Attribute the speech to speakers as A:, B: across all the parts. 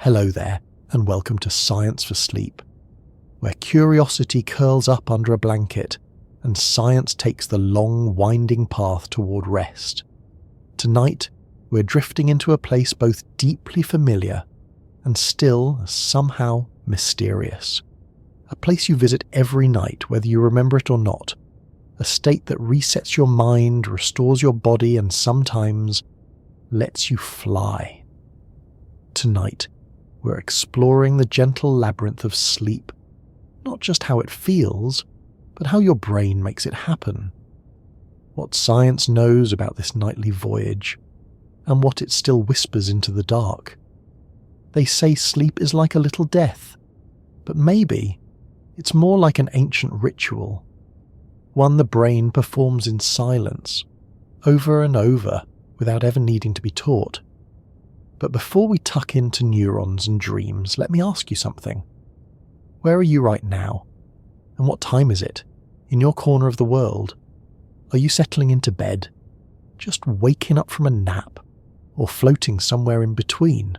A: Hello there, and welcome to Science for Sleep, where curiosity curls up under a blanket and science takes the long, winding path toward rest. Tonight, we're drifting into a place both deeply familiar and still somehow mysterious. A place you visit every night, whether you remember it or not. A state that resets your mind, restores your body, and sometimes lets you fly. Tonight, we're exploring the gentle labyrinth of sleep. Not just how it feels, but how your brain makes it happen. What science knows about this nightly voyage, and what it still whispers into the dark. They say sleep is like a little death, but maybe it's more like an ancient ritual, one the brain performs in silence, over and over, without ever needing to be taught. But before we tuck into neurons and dreams, let me ask you something. Where are you right now? And what time is it? In your corner of the world? Are you settling into bed? Just waking up from a nap? Or floating somewhere in between?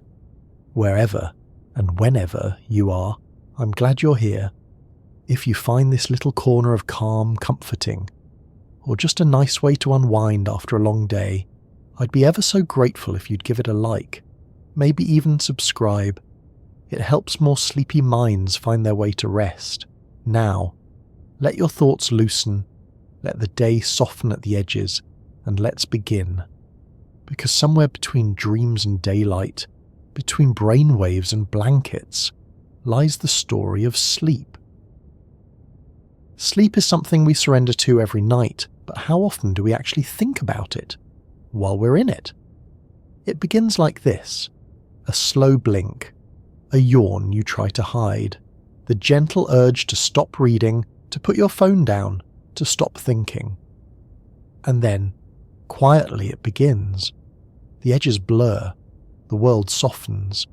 A: Wherever and whenever you are, I'm glad you're here. If you find this little corner of calm comforting, or just a nice way to unwind after a long day, I'd be ever so grateful if you'd give it a like, maybe even subscribe. It helps more sleepy minds find their way to rest. Now, let your thoughts loosen, let the day soften at the edges, and let's begin. Because somewhere between dreams and daylight, between brainwaves and blankets, lies the story of sleep. Sleep is something we surrender to every night, but how often do we actually think about it while we're in it? It begins like this: a slow blink, a yawn you try to hide, the gentle urge to stop reading, to put your phone down, to stop thinking. And then, quietly it begins. The edges blur, the world softens,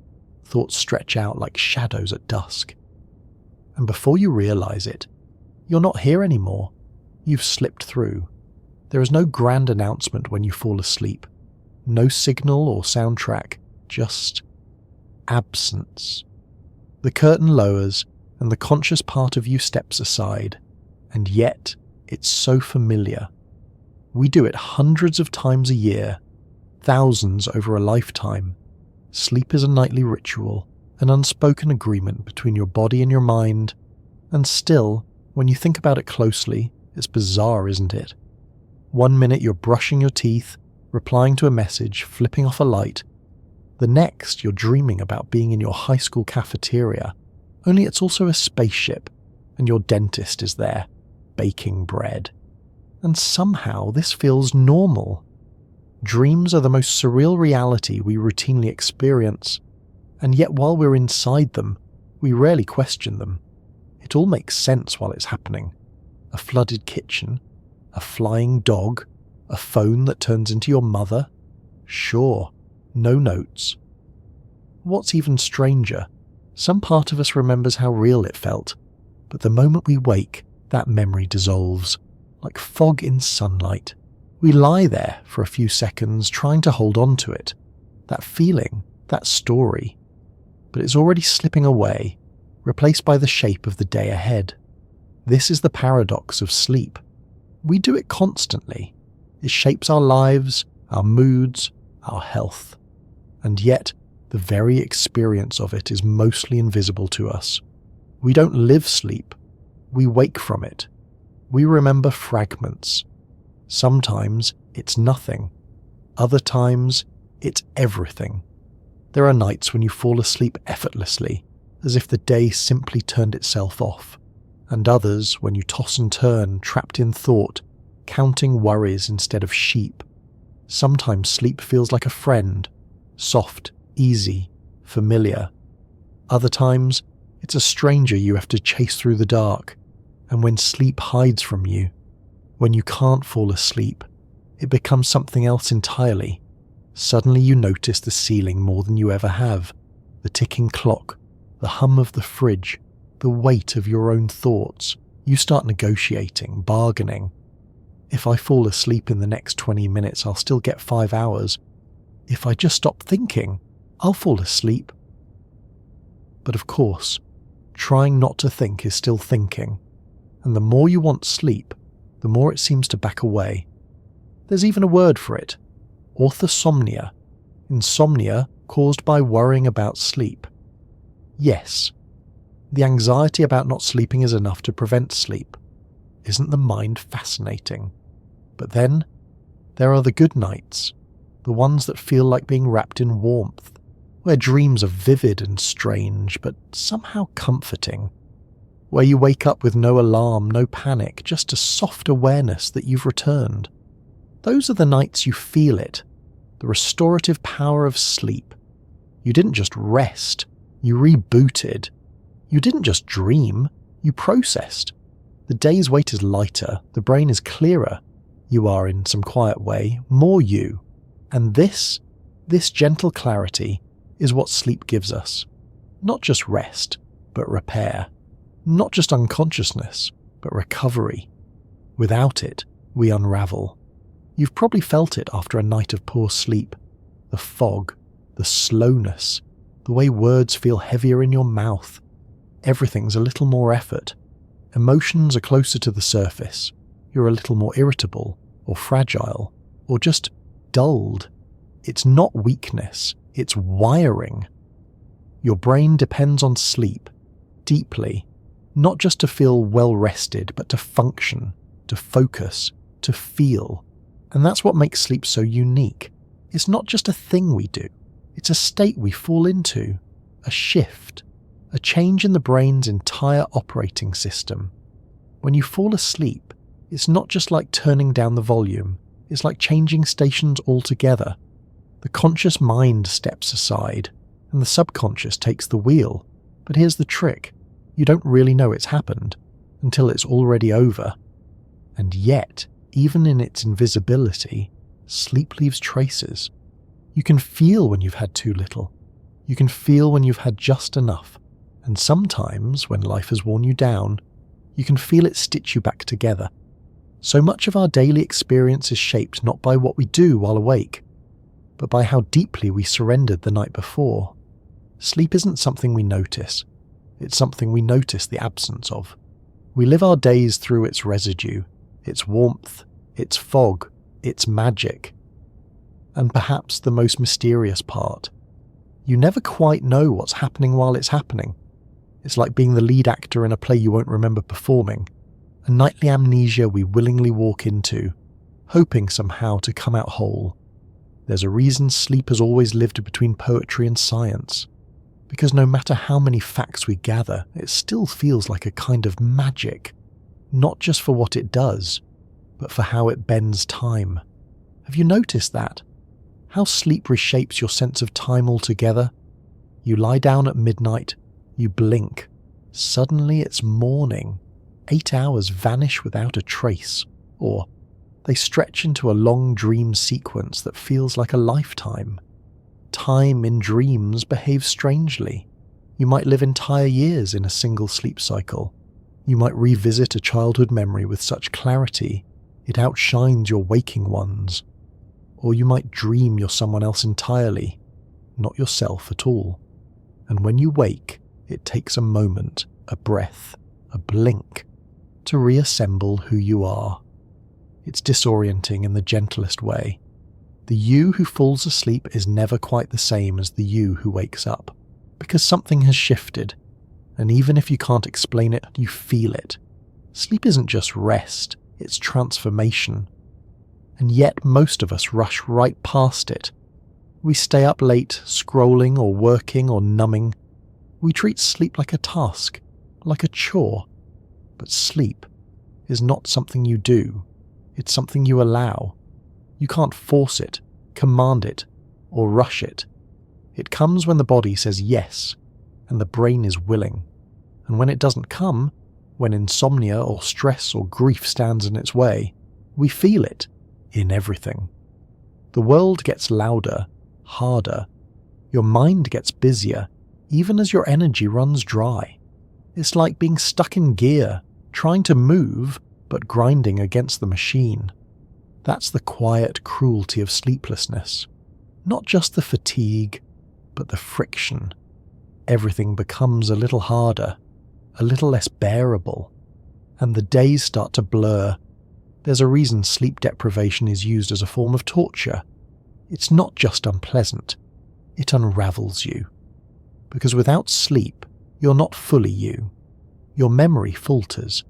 A: thoughts stretch out like shadows at dusk. And before you realize it, you're not here anymore. You've slipped through. There is no grand announcement when you fall asleep. No signal or soundtrack, just absence. The curtain lowers and the conscious part of you steps aside, and yet it's so familiar. We do it hundreds of times a year, thousands over a lifetime. Sleep is a nightly ritual, an unspoken agreement between your body and your mind, and still, when you think about it closely, it's bizarre, isn't it? 1 minute you're brushing your teeth, replying to a message, flipping off a light. The next you're dreaming about being in your high school cafeteria, only it's also a spaceship, and your dentist is there, baking bread. And somehow this feels normal. Dreams are the most surreal reality we routinely experience, and yet while we're inside them, we rarely question them. It all makes sense while it's happening. A flooded kitchen, a flying dog, a phone that turns into your mother. Sure, no notes. What's even stranger, some part of us remembers how real it felt, but the moment we wake, that memory dissolves, like fog in sunlight. We lie there for a few seconds trying to hold on to it, that feeling, that story, but it's already slipping away, replaced by the shape of the day ahead. This is the paradox of sleep. We do it constantly. It shapes our lives, our moods, our health. And yet, the very experience of it is mostly invisible to us. We don't live sleep. We wake from it. We remember fragments. Sometimes it's nothing. Other times, it's everything. There are nights when you fall asleep effortlessly, as if the day simply turned itself off, and others when you toss and turn, trapped in thought, counting worries instead of sheep. Sometimes sleep feels like a friend, soft, easy, familiar. Other times, it's a stranger you have to chase through the dark, and when sleep hides from you, when you can't fall asleep, it becomes something else entirely. Suddenly you notice the ceiling more than you ever have, the ticking clock, the hum of the fridge, the weight of your own thoughts. You start negotiating, bargaining. If I fall asleep in the next 20 minutes, I'll still get 5 hours. If I just stop thinking, I'll fall asleep. But of course, trying not to think is still thinking, and the more you want sleep, the more it seems to back away. There's even a word for it: orthosomnia. Insomnia caused by worrying about sleep. Yes, the anxiety about not sleeping is enough to prevent sleep. Isn't the mind fascinating? But then, there are the good nights, the ones that feel like being wrapped in warmth, where dreams are vivid and strange, but somehow comforting, where you wake up with no alarm, no panic, just a soft awareness that you've returned. Those are the nights you feel it, the restorative power of sleep. You didn't just rest, you rebooted. You didn't just dream, you processed. The day's weight is lighter, the brain is clearer. You are, in some quiet way, more you. And this gentle clarity is what sleep gives us. Not just rest, but repair. Not just unconsciousness, but recovery. Without it, we unravel. You've probably felt it after a night of poor sleep. The fog, the slowness, the way words feel heavier in your mouth. Everything's a little more effort. Emotions are closer to the surface. You're a little more irritable, or fragile, or just dulled. It's not weakness, it's wiring. Your brain depends on sleep, deeply, not just to feel well rested, but to function, to focus, to feel. And that's what makes sleep so unique. It's not just a thing we do, it's a state we fall into, a shift, a change in the brain's entire operating system. When you fall asleep, it's not just like turning down the volume, it's like changing stations altogether. The conscious mind steps aside, and the subconscious takes the wheel. But here's the trick: you don't really know it's happened until it's already over. And yet, even in its invisibility, sleep leaves traces. You can feel when you've had too little. You can feel when you've had just enough. And sometimes, when life has worn you down, you can feel it stitch you back together. So much of our daily experience is shaped not by what we do while awake, but by how deeply we surrendered the night before. Sleep isn't something we notice. It's something we notice the absence of. We live our days through its residue, its warmth, its fog, its magic. And perhaps the most mysterious part: you never quite know what's happening while it's happening. It's like being the lead actor in a play you won't remember performing, a nightly amnesia we willingly walk into, hoping somehow to come out whole. There's a reason sleep has always lived between poetry and science, because no matter how many facts we gather, it still feels like a kind of magic, not just for what it does, but for how it bends time. Have you noticed that? How sleep reshapes your sense of time altogether? You lie down at midnight, you blink. Suddenly it's morning. 8 hours vanish without a trace, or they stretch into a long dream sequence that feels like a lifetime. Time in dreams behaves strangely. You might live entire years in a single sleep cycle. You might revisit a childhood memory with such clarity it outshines your waking ones. Or you might dream you're someone else entirely, not yourself at all. And when you wake, it takes a moment, a breath, a blink, to reassemble who you are. It's disorienting in the gentlest way. The you who falls asleep is never quite the same as the you who wakes up, because something has shifted, and even if you can't explain it, you feel it. Sleep isn't just rest, it's transformation. And yet most of us rush right past it. We stay up late, scrolling or working or numbing. We treat sleep like a task, like a chore. But sleep is not something you do, it's something you allow. You can't force it, command it, or rush it. It comes when the body says yes, and the brain is willing. And when it doesn't come, when insomnia or stress or grief stands in its way, we feel it in everything. The world gets louder, harder. Your mind gets busier, even as your energy runs dry. It's like being stuck in gear, trying to move, but grinding against the machine. That's the quiet cruelty of sleeplessness. Not just the fatigue, but the friction. everything becomes a little harder, a little less bearable, and the days start to blur. There's a reason sleep deprivation is used as a form of torture. It's not just unpleasant, it unravels you. Because without sleep, you're not fully you. Your memory falters,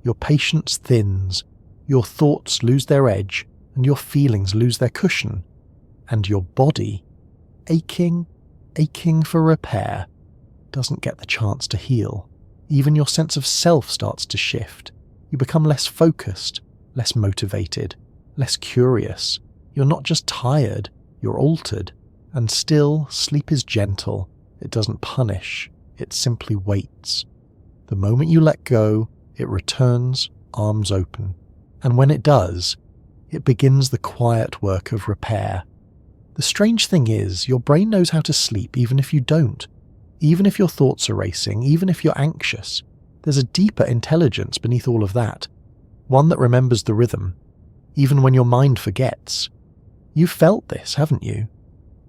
A: your patience thins, your thoughts lose their edge, and your feelings lose their cushion, and your body, aching for repair, doesn't get the chance to heal. Even your sense of self starts to shift. You become less focused, less motivated, less curious. You're not just tired, you're altered. And still, sleep is gentle. It doesn't punish, it simply waits. The moment you let go, it returns, arms open. And when it does, it begins the quiet work of repair. The strange thing is, your brain knows how to sleep even if you don't. Even if your thoughts are racing, even if you're anxious. There's a deeper intelligence beneath all of that. One that remembers the rhythm, even when your mind forgets. You've felt this, haven't you?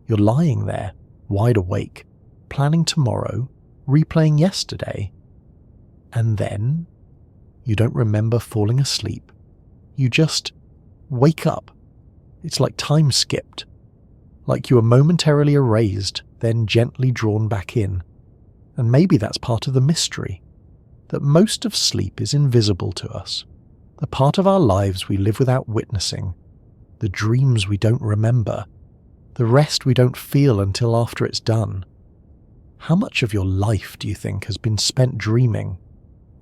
A: You're lying there, wide awake, planning tomorrow, replaying yesterday. And then, you don't remember falling asleep. You just wake up. It's like time skipped. Like you were momentarily erased, then gently drawn back in. And maybe that's part of the mystery, that most of sleep is invisible to us. The part of our lives we live without witnessing, the dreams we don't remember, the rest we don't feel until after it's done. How much of your life do you think has been spent dreaming?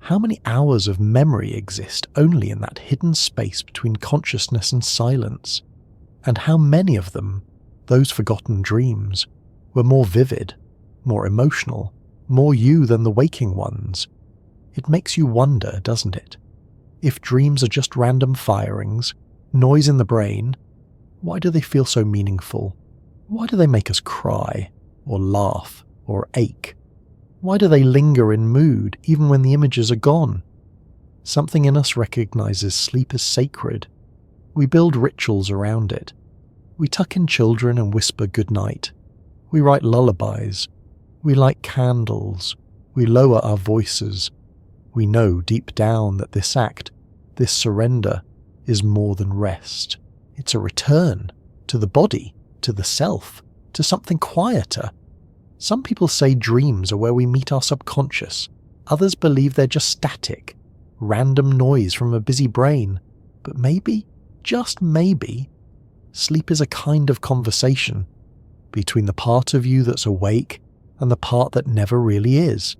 A: How many hours of memory exist only in that hidden space between consciousness and silence? And how many of them, those forgotten dreams, were more vivid, more emotional, more you than the waking ones? It makes you wonder, doesn't it? If dreams are just random firings, noise in the brain, why do they feel so meaningful? Why do they make us cry, or laugh, or ache? Why do they linger in mood even when the images are gone? Something in us recognizes sleep as sacred. We build rituals around it. We tuck in children and whisper goodnight. We write lullabies. We light candles. We lower our voices. We know deep down that this act, this surrender, is more than rest. It's a return to the body, to the self, to something quieter. Some people say dreams are where we meet our subconscious. Others believe they're just static, random noise from a busy brain. But maybe, just maybe, sleep is a kind of conversation between the part of you that's awake and the part that never really is.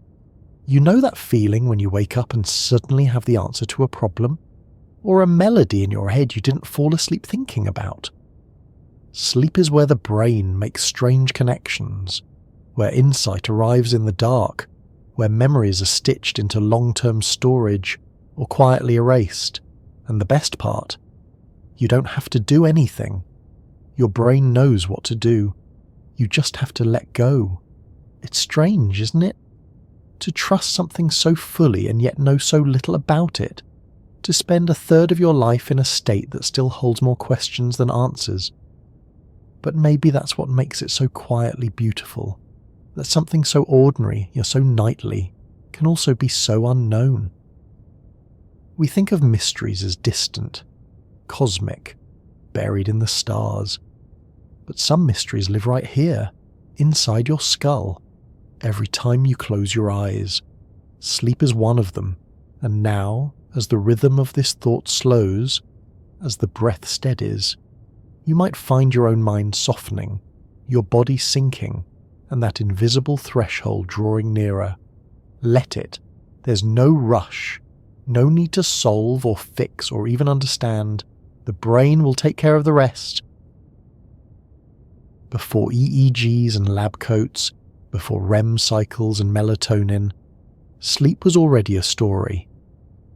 A: You know that feeling when you wake up and suddenly have the answer to a problem? Or a melody in your head you didn't fall asleep thinking about? Sleep is where the brain makes strange connections, where insight arrives in the dark, where memories are stitched into long-term storage or quietly erased. And the best part, you don't have to do anything. Your brain knows what to do. You just have to let go. It's strange, isn't it? To trust something so fully and yet know so little about it. To spend a third of your life in a state that still holds more questions than answers. But maybe that's what makes it so quietly beautiful. That something so ordinary, yet so nightly, can also be so unknown. We think of mysteries as distant, cosmic, buried in the stars. But some mysteries live right here, inside your skull, every time you close your eyes. Sleep is one of them, and now, as the rhythm of this thought slows, as the breath steadies, you might find your own mind softening, your body sinking, and that invisible threshold drawing nearer. Let it. There's no rush, no need to solve or fix or even understand. The brain will take care of the rest. Before EEGs and lab coats, before REM cycles and melatonin, sleep was already a story.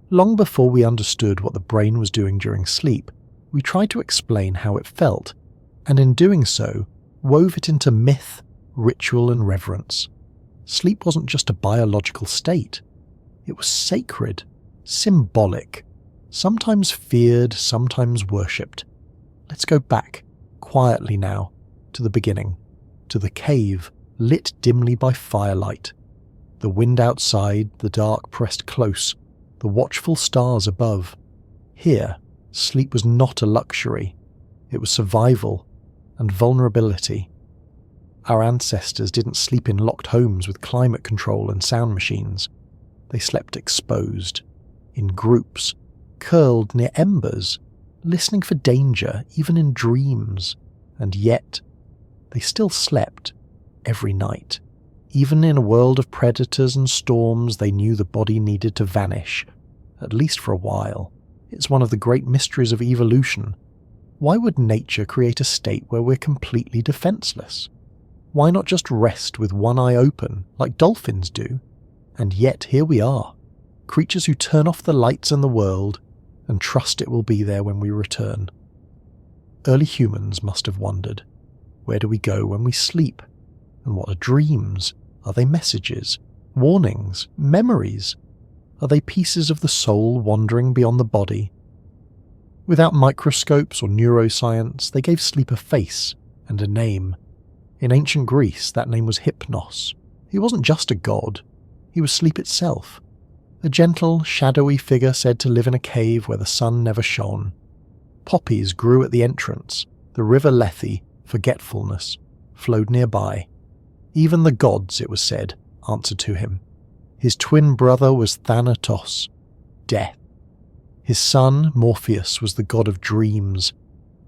A: Long before we understood what the brain was doing during sleep, we tried to explain how it felt, and in doing so, wove it into myth, ritual and reverence. Sleep wasn't just a biological state. It was sacred, symbolic, sometimes feared, sometimes worshipped. Let's go back, quietly now, to the beginning, to the cave, lit dimly by firelight. The wind outside, the dark pressed close, the watchful stars above. Here, sleep was not a luxury. It was survival and vulnerability. Our ancestors didn't sleep in locked homes with climate control and sound machines. They slept exposed, in groups, curled near embers, listening for danger even in dreams. And yet, they still slept every night. Even in a world of predators and storms, they knew the body needed to vanish, at least for a while. It's one of the great mysteries of evolution. Why would nature create a state where we're completely defenseless? Why not just rest with one eye open, like dolphins do? And yet here we are, creatures who turn off the lights in the world and trust it will be there when we return. Early humans must have wondered, where do we go when we sleep? And what are dreams? Are they messages, warnings, memories? Are they pieces of the soul wandering beyond the body? Without microscopes or neuroscience, they gave sleep a face and a name. In ancient Greece, that name was Hypnos. He wasn't just a god, he was sleep itself. A gentle, shadowy figure said to live in a cave where the sun never shone. Poppies grew at the entrance. The river Lethe, forgetfulness, flowed nearby. Even the gods, it was said, answered to him. His twin brother was Thanatos, death. His son, Morpheus, was the god of dreams.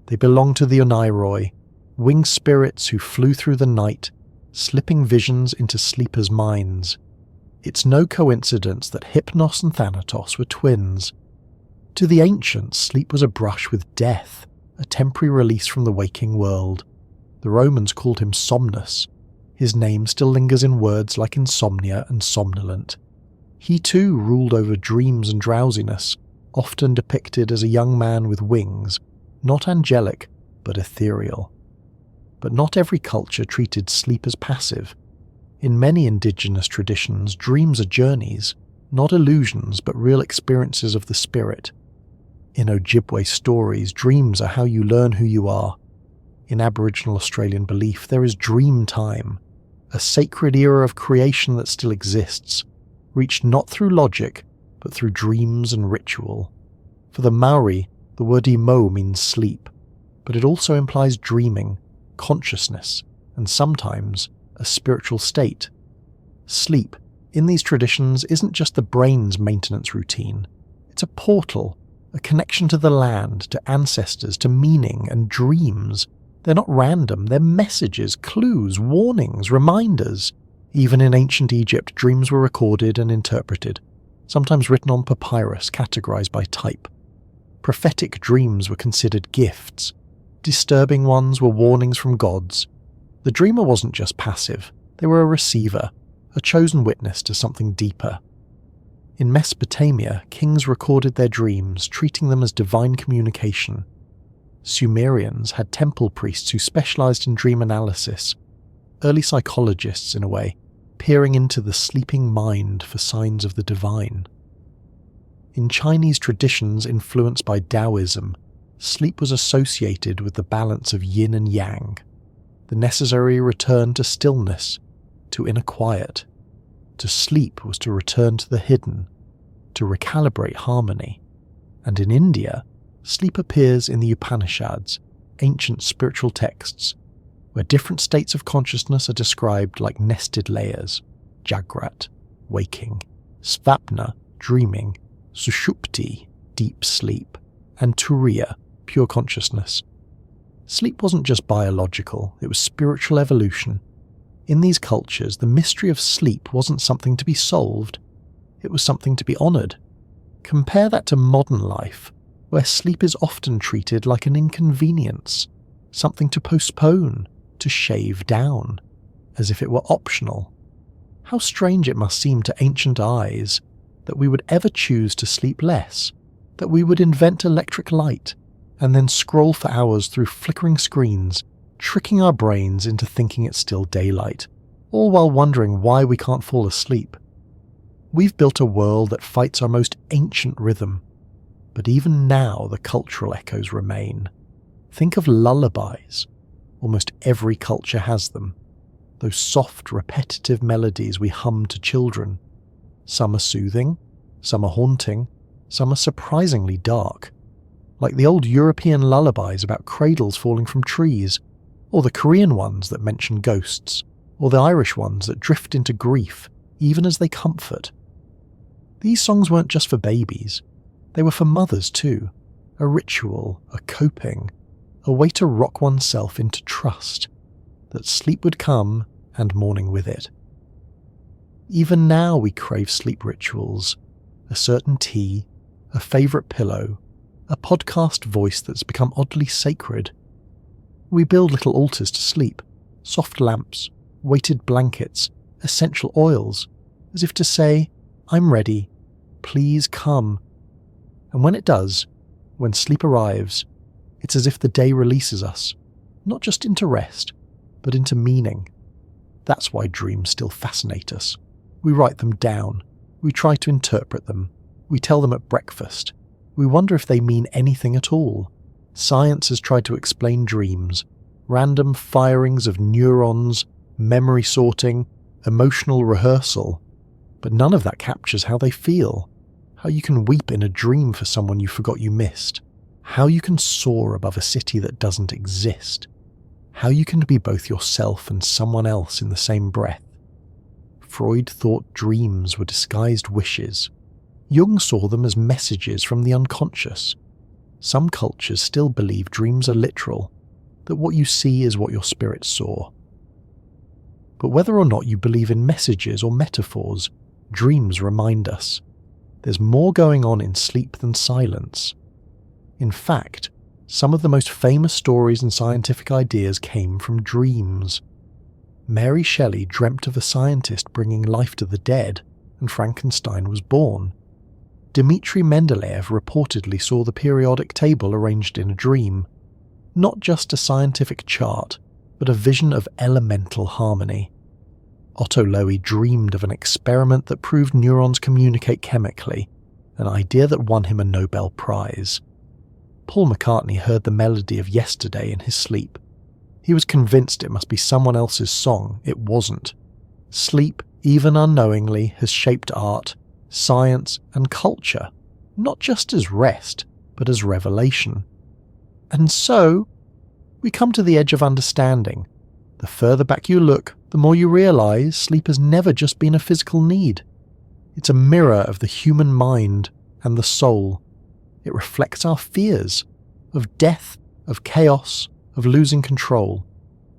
A: They belonged to the Oneiroi, winged spirits who flew through the night, slipping visions into sleepers' minds. It's no coincidence that Hypnos and Thanatos were twins. To the ancients, sleep was a brush with death, a temporary release from the waking world. The Romans called him Somnus. His name still lingers in words like insomnia and somnolent. He too ruled over dreams and drowsiness, often depicted as a young man with wings, not angelic, but ethereal. But not every culture treated sleep as passive. In many indigenous traditions, dreams are journeys, not illusions but real experiences of the spirit. In Ojibwe stories, dreams are how you learn who you are. In Aboriginal Australian belief, there is dream time, a sacred era of creation that still exists, reached not through logic, but through dreams and ritual. For the Maori, the word emo means sleep, but it also implies dreaming, consciousness, and sometimes a spiritual state. Sleep, in these traditions, isn't just the brain's maintenance routine. It's a portal, a connection to the land, to ancestors, to meaning and dreams. They're not random, they're messages, clues, warnings, reminders. Even in ancient Egypt, dreams were recorded and interpreted, sometimes written on papyrus, categorized by type. Prophetic dreams were considered gifts. Disturbing ones were warnings from gods. The dreamer wasn't just passive, they were a receiver, a chosen witness to something deeper. In Mesopotamia, kings recorded their dreams, treating them as divine communication. Sumerians had temple priests who specialized in dream analysis, early psychologists in a way, peering into the sleeping mind for signs of the divine. In Chinese traditions influenced by Taoism, sleep was associated with the balance of yin and yang, the necessary return to stillness, to inner quiet. To sleep was to return to the hidden, to recalibrate harmony. And in India, sleep appears in the Upanishads, ancient spiritual texts, where different states of consciousness are described like nested layers: Jagrat, waking; Svapna, dreaming; Sushupti, deep sleep; and Turiya, pure consciousness. Sleep wasn't just biological, it was spiritual evolution. In these cultures, the mystery of sleep wasn't something to be solved, it was something to be honoured. Compare that to modern life, where sleep is often treated like an inconvenience, something to postpone, to shave down, as if it were optional. How strange it must seem to ancient eyes that we would ever choose to sleep less, that we would invent electric light, and then scroll for hours through flickering screens, tricking our brains into thinking it's still daylight, all while wondering why we can't fall asleep. We've built a world that fights our most ancient rhythm, but even now the cultural echoes remain. Think of lullabies. Almost every culture has them. those soft, repetitive melodies we hum to children. Some are soothing, some are haunting, some are surprisingly dark, like the old European lullabies about cradles falling from trees, or the Korean ones that mention ghosts, or the Irish ones that drift into grief even as they comfort. These songs weren't just for babies, they were for mothers too, a ritual, a coping, a way to rock oneself into trust that sleep would come and morning with it. Even now we crave sleep rituals, a certain tea, a favourite pillow, a podcast voice that's become oddly sacred. We build little altars to sleep, soft lamps, weighted blankets, essential oils, as if to say, I'm ready, please come. And when it does, when sleep arrives, it's as if the day releases us, not just into rest, but into meaning. That's why dreams still fascinate us. We write them down, we try to interpret them, we tell them at breakfast, we wonder if they mean anything at all. Science has tried to explain dreams, random firings of neurons, memory sorting, emotional rehearsal, but none of that captures how they feel, how you can weep in a dream for someone you forgot you missed, how you can soar above a city that doesn't exist, how you can be both yourself and someone else in the same breath. Freud thought dreams were disguised wishes. Jung saw them as messages from the unconscious. Some cultures still believe dreams are literal, that what you see is what your spirit saw. But whether or not you believe in messages or metaphors, dreams remind us there's more going on in sleep than silence. In fact, some of the most famous stories and scientific ideas came from dreams. Mary Shelley dreamt of a scientist bringing life to the dead, and Frankenstein was born. Dmitri Mendeleev reportedly saw the periodic table arranged in a dream, not just a scientific chart, but a vision of elemental harmony. Otto Loewy dreamed of an experiment that proved neurons communicate chemically, an idea that won him a Nobel Prize. Paul McCartney heard the melody of Yesterday in his sleep. He was convinced it must be someone else's song. It wasn't. Sleep, even unknowingly, has shaped art, science, and culture, not just as rest, but as revelation. And so, we come to the edge of understanding. The further back you look, the more you realise sleep has never just been a physical need. It's a mirror of the human mind and the soul. It reflects our fears of death, of chaos, of losing control.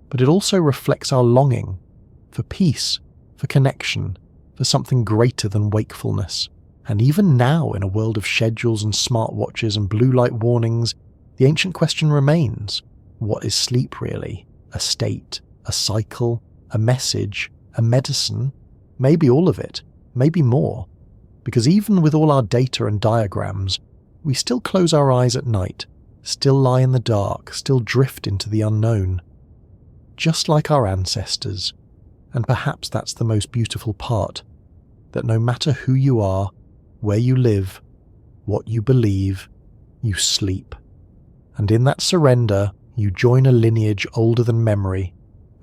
A: But it also reflects our longing for peace, for connection, for something greater than wakefulness. And even now, in a world of schedules and smartwatches and blue light warnings, the ancient question remains, what is sleep really? A state, a cycle, a message, a medicine? Maybe all of it, maybe more. Because even with all our data and diagrams, we still close our eyes at night, still lie in the dark, still drift into the unknown. Just like our ancestors. And perhaps that's the most beautiful part, that no matter who you are, where you live, what you believe, you sleep. And in that surrender, you join a lineage older than memory,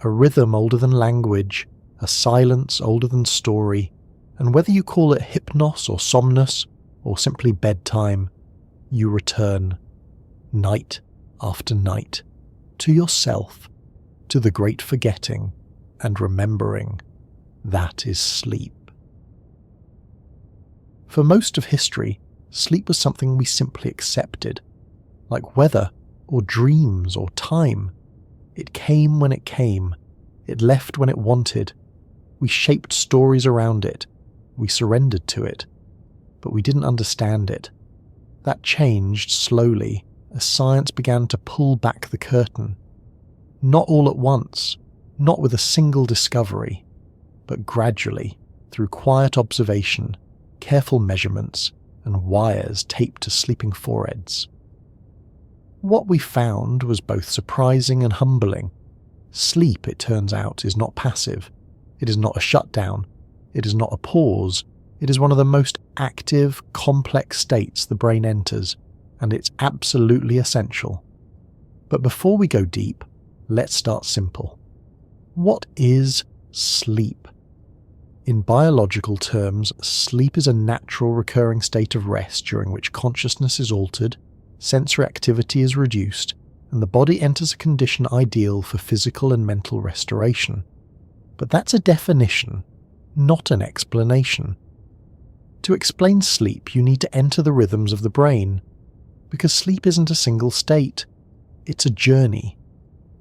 A: a rhythm older than language, a silence older than story, and whether you call it hypnos or somnus, or simply bedtime, you return, night after night, to yourself, to the great forgetting and remembering. That is sleep. For most of history, sleep was something we simply accepted, like weather or dreams or time. It came when it came. It left when it wanted. We shaped stories around it. We surrendered to it. But we didn't understand it. That changed slowly as science began to pull back the curtain. Not all at once, not with a single discovery, but gradually, through quiet observation, careful measurements, and wires taped to sleeping foreheads. What we found was both surprising and humbling. Sleep, it turns out, is not passive. It is not a shutdown. It is not a pause. It is one of the most active, complex states the brain enters, and it's absolutely essential. But before we go deep, let's start simple. What is sleep? In biological terms, sleep is a natural recurring state of rest during which consciousness is altered, sensory activity is reduced, and the body enters a condition ideal for physical and mental restoration. But that's a definition, not an explanation. To explain sleep, you need to enter the rhythms of the brain, because sleep isn't a single state, it's a journey.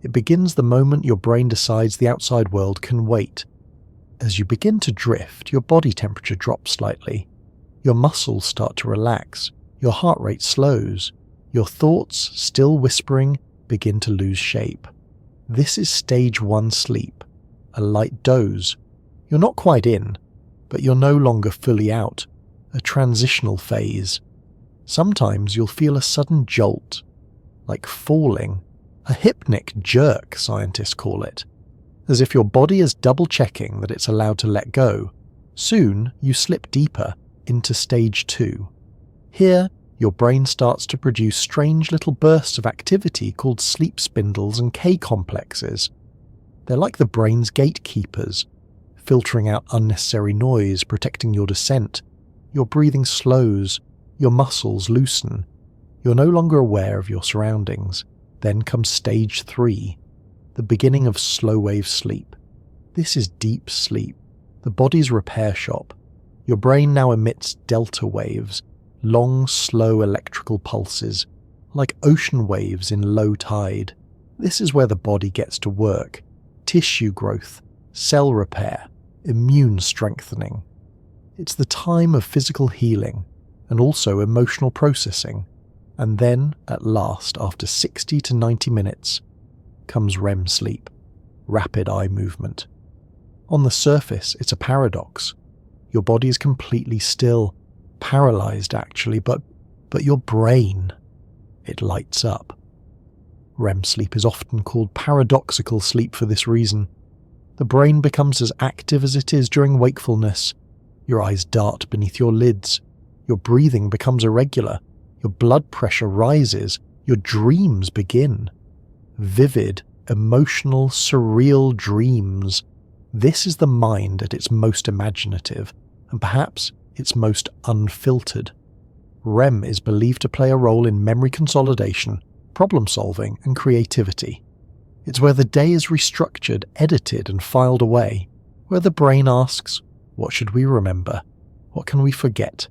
A: It begins the moment your brain decides the outside world can wait. As you begin to drift, your body temperature drops slightly, your muscles start to relax, your heart rate slows, your thoughts, still whispering, begin to lose shape. This is stage 1 sleep, a light doze. You're not quite in, but you're no longer fully out, a transitional phase. Sometimes you'll feel a sudden jolt, like falling, a hypnic jerk, scientists call it, as if your body is double-checking that it's allowed to let go. Soon, you slip deeper into stage 2. Here, your brain starts to produce strange little bursts of activity called sleep spindles and K-complexes. They're like the brain's gatekeepers, filtering out unnecessary noise, protecting your descent. Your breathing slows, your muscles loosen. You're no longer aware of your surroundings. Then comes stage 3, the beginning of slow-wave sleep. This is deep sleep, the body's repair shop. Your brain now emits delta waves, long, slow electrical pulses, like ocean waves in low tide. This is where the body gets to work. Tissue growth, cell repair, immune strengthening. It's the time of physical healing and also emotional processing. And then, at last, after 60 to 90 minutes, comes REM sleep, rapid eye movement. On the surface, it's a paradox. Your body is completely still, paralyzed actually, but your brain, it lights up. REM sleep is often called paradoxical sleep for this reason. The brain becomes as active as it is during wakefulness. Your eyes dart beneath your lids. Your breathing becomes irregular. Your blood pressure rises. Your dreams begin. Vivid, emotional, surreal dreams. This is the mind at its most imaginative, and perhaps its most unfiltered. REM is believed to play a role in memory consolidation, problem-solving, and creativity. It's where the day is restructured, edited, and filed away, where the brain asks, what should we remember? What can we forget?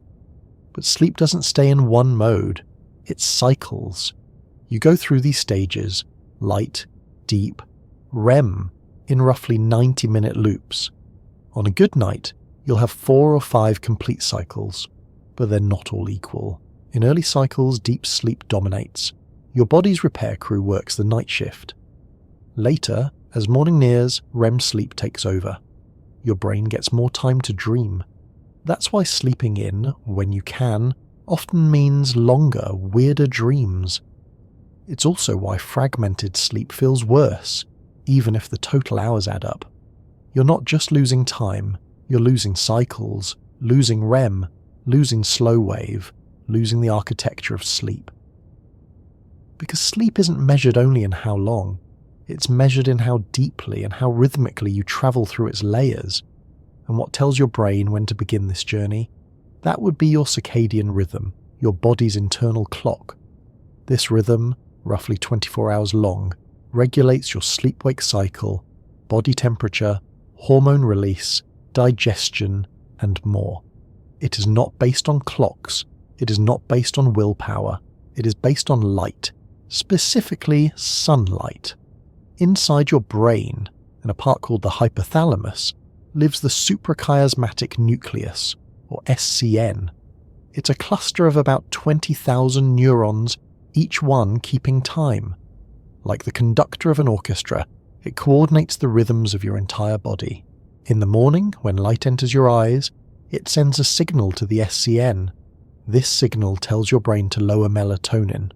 A: But sleep doesn't stay in one mode. It cycles. You go through these stages, light, deep, REM, in roughly 90-minute loops. On a good night, you'll have 4 or 5 complete cycles, but they're not all equal. In early cycles, deep sleep dominates. Your body's repair crew works the night shift. Later, as morning nears, REM sleep takes over. Your brain gets more time to dream. That's why sleeping in, when you can, often means longer, weirder dreams. It's also why fragmented sleep feels worse, even if the total hours add up. You're not just losing time, you're losing cycles, losing REM, losing slow wave, losing the architecture of sleep. Because sleep isn't measured only in how long, it's measured in how deeply and how rhythmically you travel through its layers. And what tells your brain when to begin this journey? That would be your circadian rhythm, your body's internal clock. This rhythm, roughly 24 hours long, regulates your sleep-wake cycle, body temperature, hormone release, digestion, and more. It is not based on clocks. It is not based on willpower. It is based on light, specifically sunlight. Inside your brain, in a part called the hypothalamus, lives the suprachiasmatic nucleus, or SCN. It's a cluster of about 20,000 neurons, each one keeping time. Like the conductor of an orchestra, it coordinates the rhythms of your entire body. In the morning, when light enters your eyes, it sends a signal to the SCN. This signal tells your brain to lower melatonin,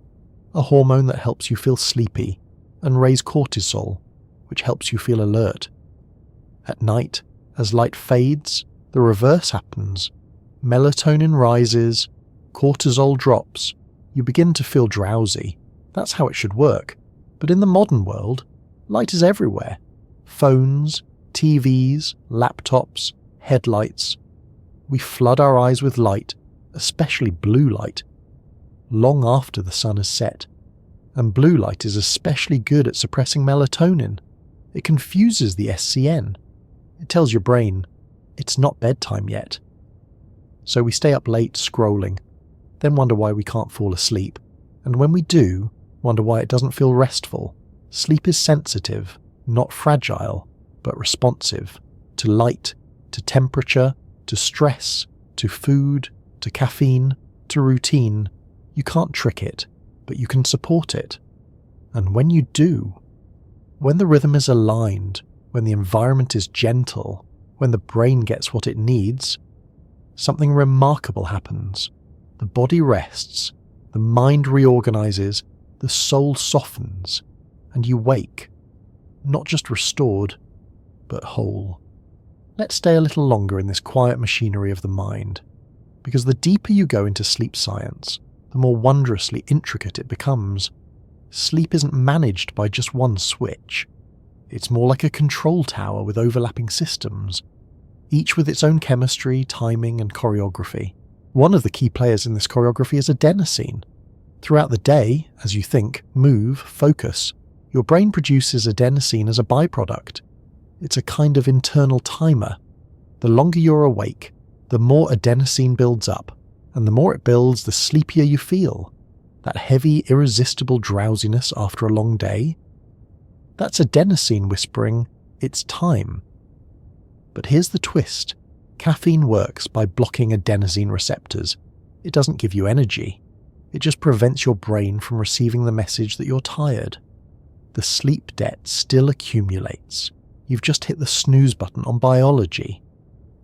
A: a hormone that helps you feel sleepy, and raise cortisol, which helps you feel alert. At night, as light fades, the reverse happens. Melatonin rises, cortisol drops, you begin to feel drowsy. That's how it should work. But in the modern world, light is everywhere. Phones, TVs, laptops, headlights. We flood our eyes with light, especially blue light, long after the sun has set. And blue light is especially good at suppressing melatonin. It confuses the SCN. It tells your brain, it's not bedtime yet. So we stay up late scrolling, then wonder why we can't fall asleep. And when we do, wonder why it doesn't feel restful. Sleep is sensitive, not fragile, but responsive to light, to temperature, to stress, to food, to caffeine, to routine. You can't trick it, but you can support it. And when you do, when the rhythm is aligned, when the environment is gentle, when the brain gets what it needs, something remarkable happens. The body rests, the mind reorganizes, the soul softens, and you wake, not just restored, but whole. Let's stay a little longer in this quiet machinery of the mind, because the deeper you go into sleep science, the more wondrously intricate it becomes. Sleep isn't managed by just one switch. It's more like a control tower with overlapping systems, each with its own chemistry, timing, and choreography. One of the key players in this choreography is adenosine. Throughout the day, as you think, move, focus, your brain produces adenosine as a byproduct. It's a kind of internal timer. The longer you're awake, the more adenosine builds up, and the more it builds, the sleepier you feel. That heavy, irresistible drowsiness after a long day, that's adenosine whispering, it's time. But here's the twist. Caffeine works by blocking adenosine receptors. It doesn't give you energy. It just prevents your brain from receiving the message that you're tired. The sleep debt still accumulates. You've just hit the snooze button on biology.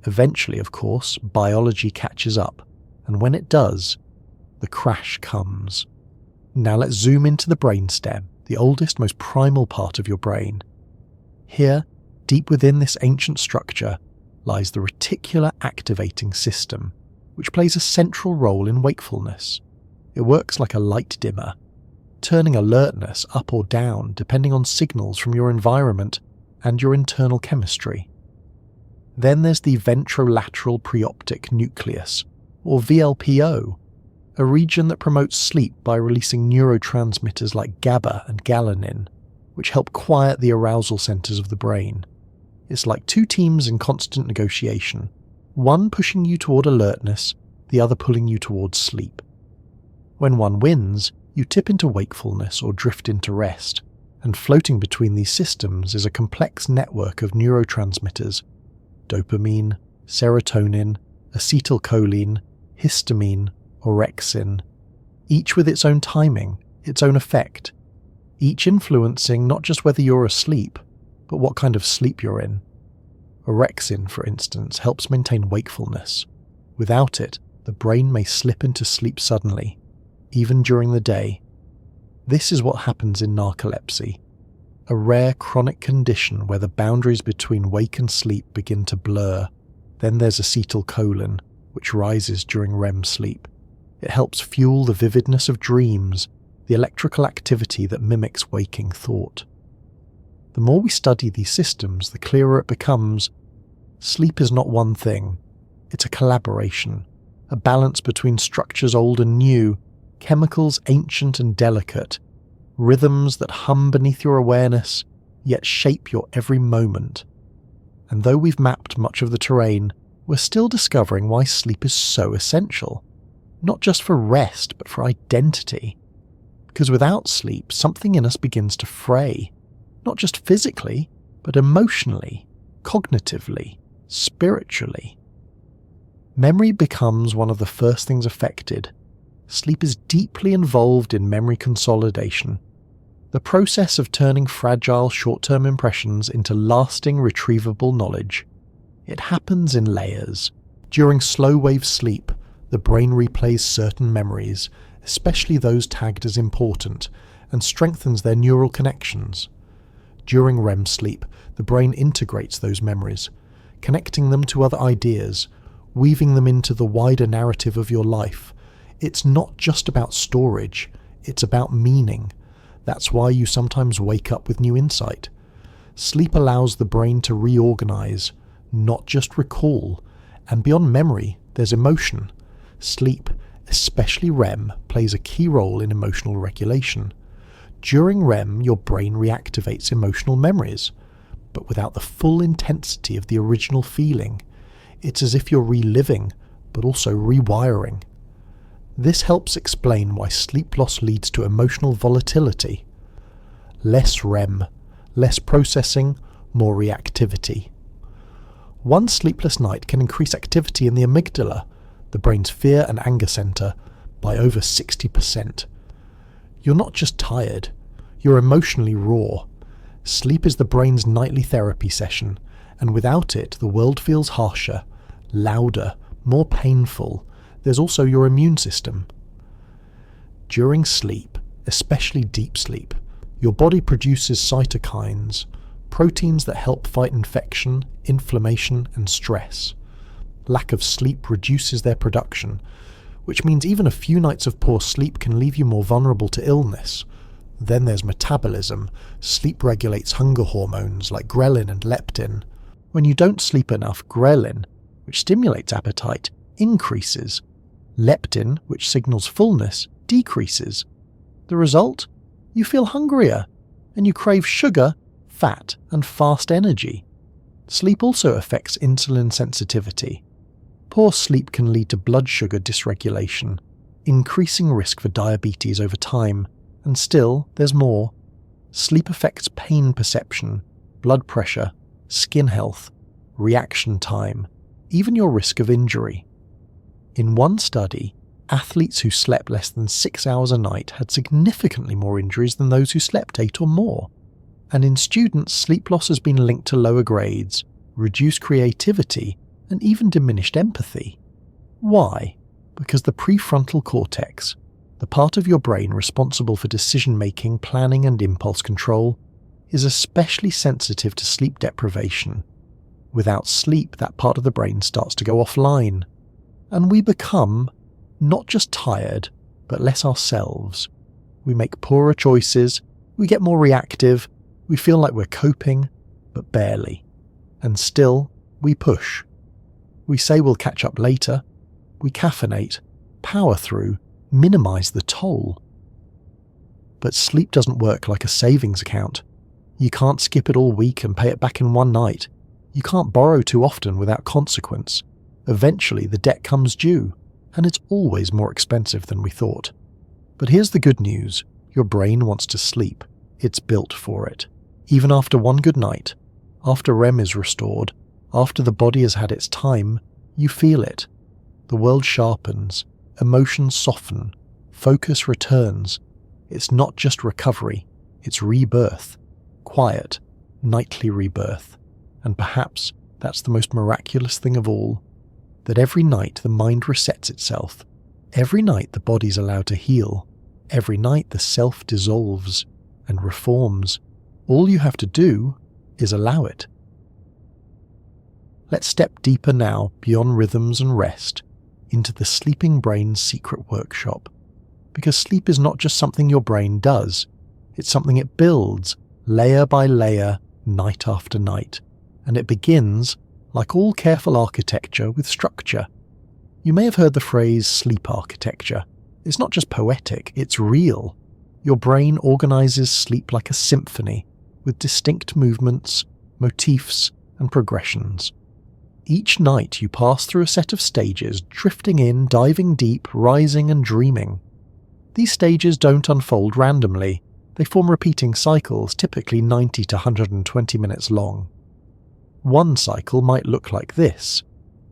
A: Eventually, of course, biology catches up, and when it does, the crash comes. Now let's zoom into the brainstem, the oldest, most primal part of your brain. Here, deep within this ancient structure, lies the reticular activating system, which plays a central role in wakefulness. It works like a light dimmer, turning alertness up or down depending on signals from your environment and your internal chemistry. Then there's the ventrolateral preoptic nucleus, or VLPO, a region that promotes sleep by releasing neurotransmitters like GABA and galanin, which help quiet the arousal centers of the brain. It's like two teams in constant negotiation, one pushing you toward alertness, the other pulling you towards sleep. When one wins, you tip into wakefulness or drift into rest, and floating between these systems is a complex network of neurotransmitters: dopamine, serotonin, acetylcholine, histamine, orexin, each with its own timing, its own effect, each influencing not just whether you're asleep, but what kind of sleep you're in. Orexin, for instance, helps maintain wakefulness. Without it, the brain may slip into sleep suddenly, even during the day. This is what happens in narcolepsy, a rare chronic condition where the boundaries between wake and sleep begin to blur. Then there's acetylcholine, which rises during REM sleep. It helps fuel the vividness of dreams, the electrical activity that mimics waking thought. The more we study these systems, the clearer it becomes. Sleep is not one thing. It's a collaboration, a balance between structures old and new, chemicals ancient and delicate, rhythms that hum beneath your awareness, yet shape your every moment. And though we've mapped much of the terrain, we're still discovering why sleep is so essential. Not just for rest, but for identity. Because without sleep, something in us begins to fray. Not just physically, but emotionally, cognitively, spiritually. Memory becomes one of the first things affected. Sleep is deeply involved in memory consolidation, the process of turning fragile short-term impressions into lasting retrievable knowledge. It happens in layers. During slow-wave sleep, the brain replays certain memories, especially those tagged as important, and strengthens their neural connections. During REM sleep, the brain integrates those memories, connecting them to other ideas, weaving them into the wider narrative of your life. It's not just about storage, it's about meaning. That's why you sometimes wake up with new insight. Sleep allows the brain to reorganize, not just recall, and beyond memory, there's emotion. Sleep, especially REM, plays a key role in emotional regulation. During REM, your brain reactivates emotional memories, but without the full intensity of the original feeling. It's as if you're reliving, but also rewiring. This helps explain why sleep loss leads to emotional volatility. Less REM, less processing, more reactivity. One sleepless night can increase activity in the amygdala, the brain's fear and anger center, by over 60%. You're not just tired, you're emotionally raw. Sleep is the brain's nightly therapy session, and without it, the world feels harsher, louder, more painful. There's also your immune system. During sleep, especially deep sleep, your body produces cytokines, proteins that help fight infection, inflammation, and stress. Lack of sleep reduces their production, which means even a few nights of poor sleep can leave you more vulnerable to illness. Then there's metabolism. Sleep regulates hunger hormones like ghrelin and leptin. When you don't sleep enough, ghrelin, which stimulates appetite, increases. Leptin, which signals fullness, decreases. The result? You feel hungrier, and you crave sugar, fat, and fast energy. Sleep also affects insulin sensitivity. Poor sleep can lead to blood sugar dysregulation, increasing risk for diabetes over time. And still, there's more. Sleep affects pain perception, blood pressure, skin health, reaction time, even your risk of injury. In one study, athletes who slept less than 6 hours a night had significantly more injuries than those who slept 8 or more. And in students, sleep loss has been linked to lower grades, reduced creativity, and even diminished empathy. Why? Because the prefrontal cortex, the part of your brain responsible for decision-making, planning, and impulse control, is especially sensitive to sleep deprivation. Without sleep, that part of the brain starts to go offline, and we become not just tired, but less ourselves. We make poorer choices, we get more reactive, we feel like we're coping, but barely. And still, we push. We say we'll catch up later, we caffeinate, power through, minimize the toll. But sleep doesn't work like a savings account. You can't skip it all week and pay it back in one night. You can't borrow too often without consequence. Eventually the debt comes due, and it's always more expensive than we thought. But here's the good news. Your brain wants to sleep. It's built for it. Even after one good night, after REM is restored, after the body has had its time, you feel it. The world sharpens. Emotions soften, focus returns. It's not just recovery, it's rebirth. Quiet, nightly rebirth. And perhaps that's the most miraculous thing of all, that every night the mind resets itself. Every night the body's allowed to heal. Every night the self dissolves and reforms. All you have to do is allow it. Let's step deeper now beyond rhythms and rest, into the sleeping brain's secret workshop. Because sleep is not just something your brain does, it's something it builds, layer by layer, night after night. And it begins, like all careful architecture, with structure. You may have heard the phrase sleep architecture. It's not just poetic, it's real. Your brain organizes sleep like a symphony, with distinct movements, motifs, and progressions. Each night you pass through a set of stages, drifting in, diving deep, rising and dreaming. These stages don't unfold randomly. They form repeating cycles, typically 90 to 120 minutes long. One cycle might look like this: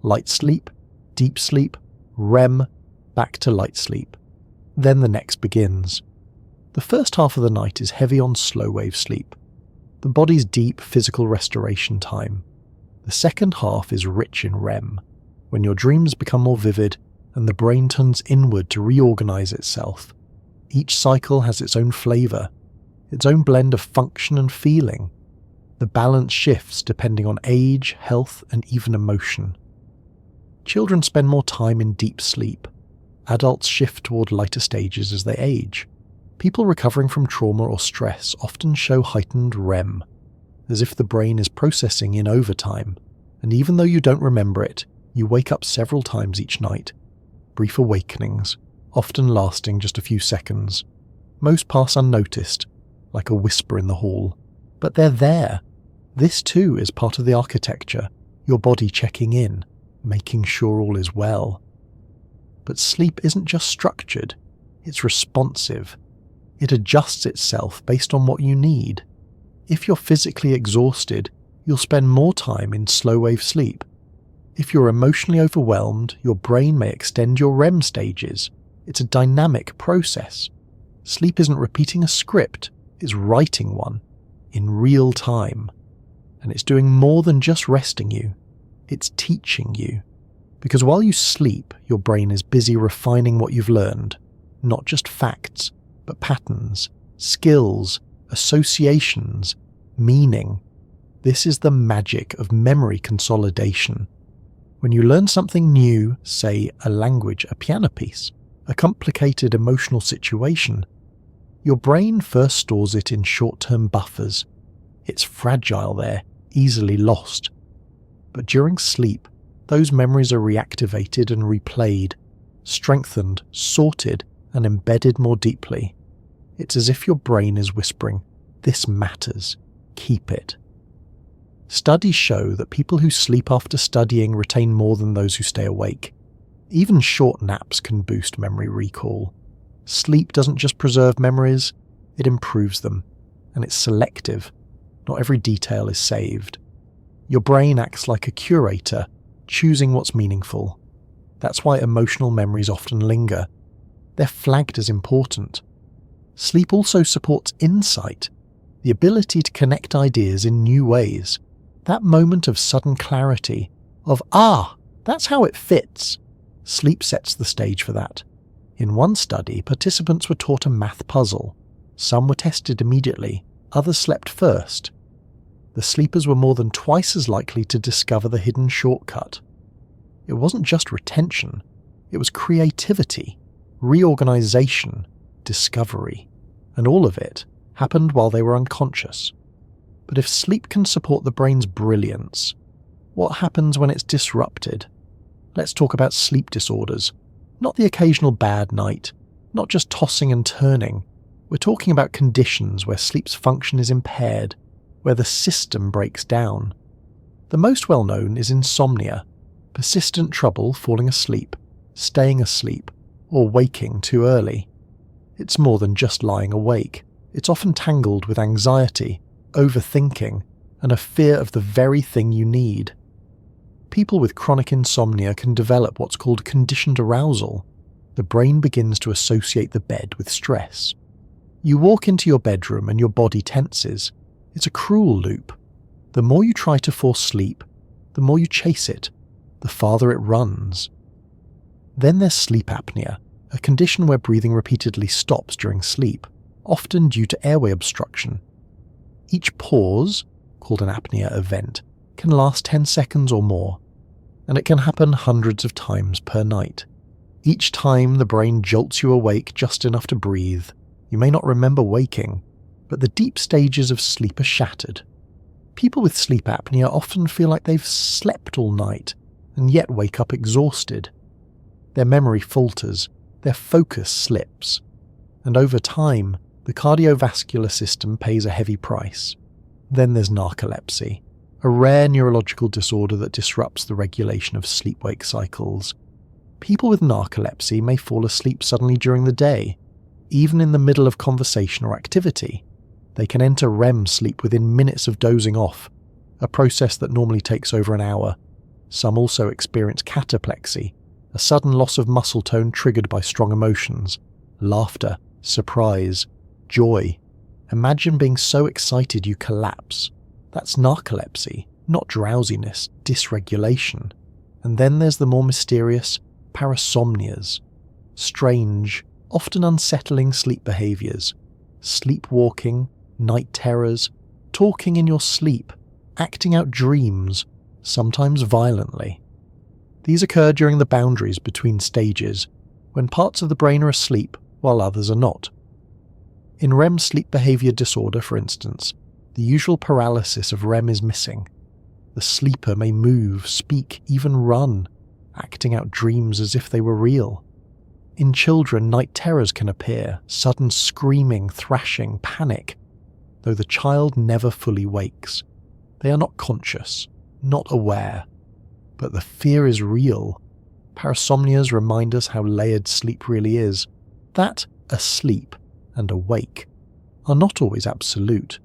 A: light sleep, deep sleep, REM, back to light sleep. Then the next begins. The first half of the night is heavy on slow wave sleep, the body's deep physical restoration time. The second half is rich in REM, when your dreams become more vivid and the brain turns inward to reorganize itself. Each cycle has its own flavor, its own blend of function and feeling. The balance shifts depending on age, health, and even emotion. Children spend more time in deep sleep. Adults shift toward lighter stages as they age. People recovering from trauma or stress often show heightened REM. as if the brain is processing in overtime, and even though you don't remember it, you wake up several times each night. Brief awakenings, often lasting just a few seconds. Most pass unnoticed, like a whisper in the hall. But they're there. This too is part of the architecture, your body checking in, making sure all is well. But sleep isn't just structured, it's responsive. It adjusts itself based on what you need. If you're physically exhausted, you'll spend more time in slow-wave sleep. If you're emotionally overwhelmed, your brain may extend your REM stages. It's a dynamic process. Sleep isn't repeating a script, it's writing one, in real time. And it's doing more than just resting you, it's teaching you. Because while you sleep, your brain is busy refining what you've learned, not just facts, but patterns, skills, associations, meaning. This is the magic of memory consolidation. When you learn something new, say a language, a piano piece, a complicated emotional situation, your brain first stores it in short-term buffers. It's fragile there, easily lost. But during sleep, those memories are reactivated and replayed, strengthened, sorted, and embedded more deeply. It's as if your brain is whispering, "This matters, keep it." Studies show that people who sleep after studying retain more than those who stay awake. Even short naps can boost memory recall. Sleep doesn't just preserve memories, it improves them, and it's selective. Not every detail is saved. Your brain acts like a curator, choosing what's meaningful. That's why emotional memories often linger. They're flagged as important. Sleep also supports insight, the ability to connect ideas in new ways. That moment of sudden clarity, of that's how it fits. Sleep sets the stage for that. In one study, participants were taught a math puzzle. Some were tested immediately, others slept first. The sleepers were more than twice as likely to discover the hidden shortcut. It wasn't just retention, it was creativity, reorganization, discovery, and all of it happened while they were unconscious. But if sleep can support the brain's brilliance, what happens when it's disrupted? Let's talk about sleep disorders. Not the occasional bad night, not just tossing and turning. We're talking about conditions where sleep's function is impaired, where the system breaks down. The most well-known is insomnia, persistent trouble falling asleep, staying asleep, or waking too early. It's more than just lying awake. It's often tangled with anxiety, overthinking, and a fear of the very thing you need. People with chronic insomnia can develop what's called conditioned arousal. The brain begins to associate the bed with stress. You walk into your bedroom and your body tenses. It's a cruel loop. The more you try to force sleep, the more you chase it, the farther it runs. Then there's sleep apnea, a condition where breathing repeatedly stops during sleep, often due to airway obstruction. Each pause, called an apnea event, can last 10 seconds or more, and it can happen hundreds of times per night. Each time the brain jolts you awake just enough to breathe. You may not remember waking, but the deep stages of sleep are shattered. People with sleep apnea often feel like they've slept all night, and yet wake up exhausted. Their memory falters, their focus slips, and over time, the cardiovascular system pays a heavy price. Then there's narcolepsy, a rare neurological disorder that disrupts the regulation of sleep-wake cycles. People with narcolepsy may fall asleep suddenly during the day, even in the middle of conversation or activity. They can enter REM sleep within minutes of dozing off, a process that normally takes over an hour. Some also experience cataplexy, a sudden loss of muscle tone triggered by strong emotions, laughter, surprise, joy. Imagine being so excited you collapse. That's narcolepsy, not drowsiness, dysregulation. And then there's the more mysterious parasomnias, strange, often unsettling sleep behaviors, sleepwalking, night terrors, talking in your sleep, acting out dreams, sometimes violently. These occur during the boundaries between stages, when parts of the brain are asleep while others are not. In REM sleep behavior disorder, for instance, The usual paralysis of REM is missing. The sleeper may move, speak, even run, acting out dreams as if they were real. In children, night terrors can appear, sudden screaming, thrashing, panic, though the child never fully wakes. They are not conscious, not aware, but the fear is real. Parasomnias remind us how layered sleep really is, that asleep and awake are not always absolute,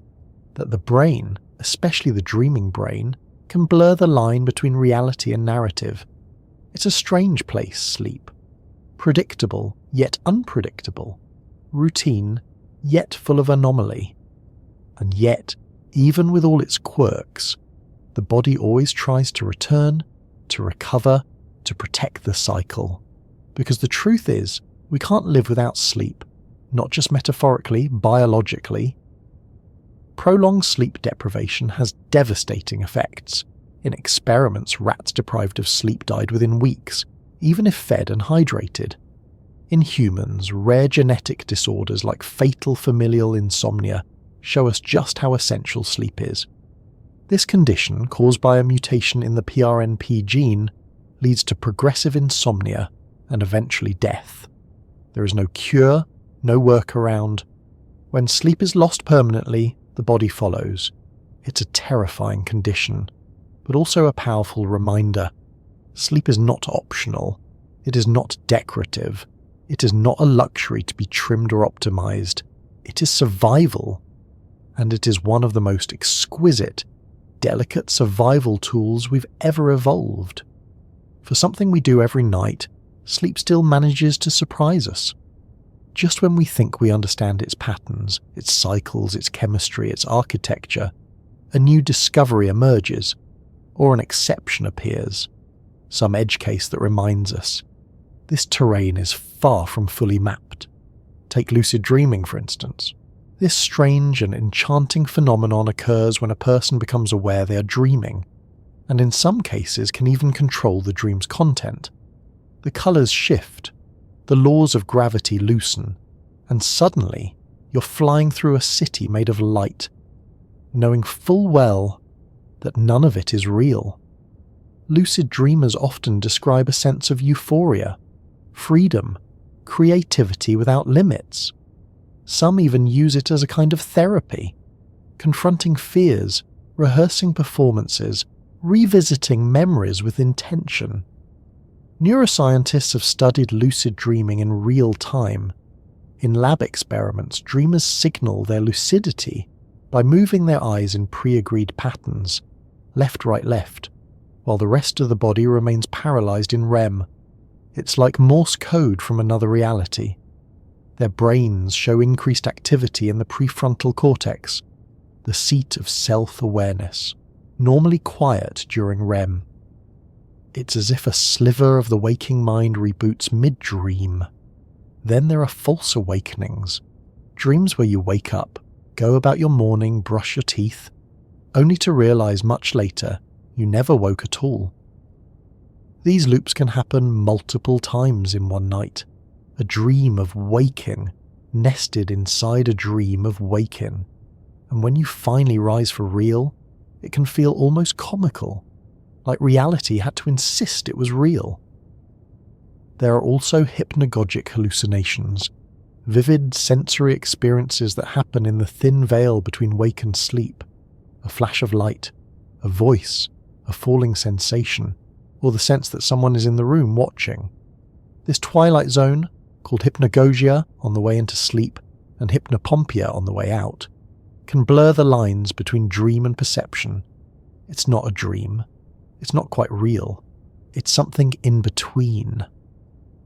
A: that the brain, especially the dreaming brain, can blur the line between reality and narrative. It's a strange place, sleep. Predictable, yet unpredictable. Routine, yet full of anomaly. And yet, even with all its quirks, the body always tries to return, to recover, to protect the cycle. Because the truth is, we can't live without sleep, not just metaphorically, biologically. Prolonged sleep deprivation has devastating effects. In experiments, rats deprived of sleep died within weeks, even if fed and hydrated. In humans, rare genetic disorders like fatal familial insomnia show us just how essential sleep is. This condition, caused by a mutation in the PRNP gene, leads to progressive insomnia and eventually death. There is no cure, no workaround. When sleep is lost permanently, the body follows. It's a terrifying condition, but also a powerful reminder. Sleep is not optional. It is not decorative. It is not a luxury to be trimmed or optimized. It is survival. And it is one of the most exquisite, delicate survival tools we've ever evolved. For something we do every night, sleep still manages to surprise us. Just when we think we understand its patterns, its cycles, its chemistry, its architecture, a new discovery emerges, or an exception appears, some edge case that reminds us. This terrain is far from fully mapped. Take lucid dreaming, for instance. This strange and enchanting phenomenon occurs when a person becomes aware they are dreaming, and in some cases can even control the dream's content. The colours shift, the laws of gravity loosen, and suddenly you're flying through a city made of light, knowing full well that none of it is real. Lucid dreamers often describe a sense of euphoria, freedom, creativity without limits. Some even use it as a kind of therapy, confronting fears, rehearsing performances, revisiting memories with intention. Neuroscientists have studied lucid dreaming in real time. In lab experiments, dreamers signal their lucidity by moving their eyes in pre-agreed patterns, left, right, left, while the rest of the body remains paralyzed in REM. It's like Morse code from another reality. Their brains show increased activity in the prefrontal cortex, the seat of self-awareness, normally quiet during REM. It's as if a sliver of the waking mind reboots mid-dream. Then there are false awakenings, dreams where you wake up, go about your morning, brush your teeth, only to realize much later you never woke at all. These loops can happen multiple times in one night. A dream of waking, nested inside a dream of waking. And when you finally rise for real, it can feel almost comical, like reality had to insist it was real. There are also hypnagogic hallucinations, vivid sensory experiences that happen in the thin veil between wake and sleep. A flash of light, a voice, a falling sensation, or the sense that someone is in the room watching. This twilight zone, called hypnagogia on the way into sleep and hypnopompia on the way out, can blur the lines between dream and perception. It's not a dream. It's not quite real. It's something in between.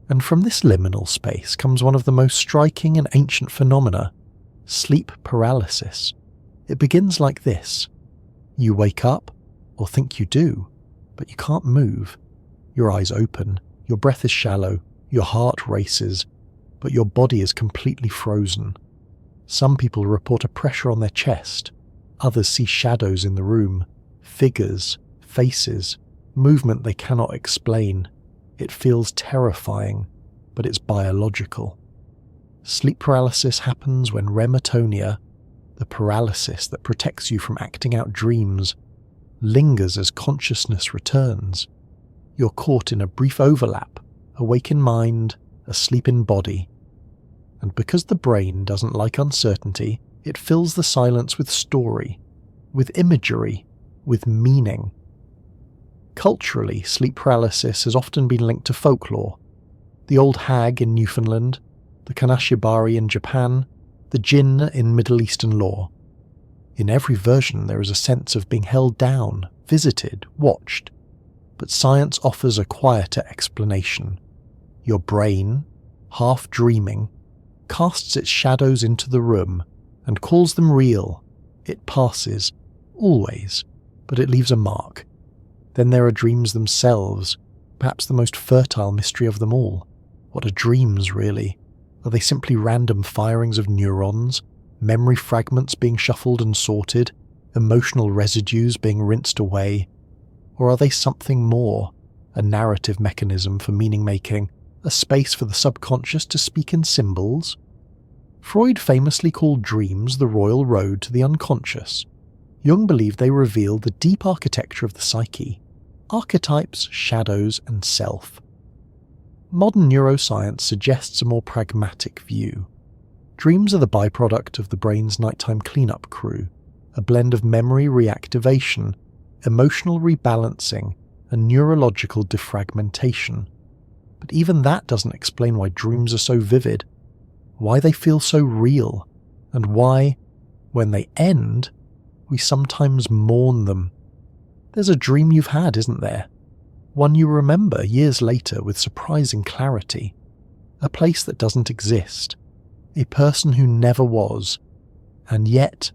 A: And from this liminal space comes one of the most striking and ancient phenomena, sleep paralysis. It begins like this. You wake up, or think you do, but you can't move. Your eyes open, your breath is shallow, your heart races, but your body is completely frozen. Some people report a pressure on their chest. Others see shadows in the room, figures, faces, movement they cannot explain. It feels terrifying, but it's biological. Sleep paralysis happens when REM atonia, the paralysis that protects you from acting out dreams, lingers as consciousness returns. You're caught in a brief overlap, awake in mind, asleep in body. And because the brain doesn't like uncertainty, it fills the silence with story, with imagery, with meaning. Culturally, sleep paralysis has often been linked to folklore. The old hag in Newfoundland, the kanashibari in Japan, the jinn in Middle Eastern lore. In every version there is a sense of being held down, visited, watched. But science offers a quieter explanation. Your brain, half dreaming, casts its shadows into the room and calls them real. It passes, always, but it leaves a mark. Then there are dreams themselves, perhaps the most fertile mystery of them all. What are dreams, really? Are they simply random firings of neurons, memory fragments being shuffled and sorted, emotional residues being rinsed away? Or are they something more, a narrative mechanism for meaning-making, a space for the subconscious to speak in symbols? Freud famously called dreams the royal road to the unconscious. Jung believed they reveal the deep architecture of the psyche, archetypes, shadows, and self. Modern neuroscience suggests a more pragmatic view. Dreams are the byproduct of the brain's nighttime cleanup crew, a blend of memory reactivation, emotional rebalancing, and neurological defragmentation. But even that doesn't explain why dreams are so vivid, why they feel so real, and why, when they end, we sometimes mourn them. There's a dream you've had, isn't there? One you remember years later with surprising clarity. A place that doesn't exist. A person who never was. And yet,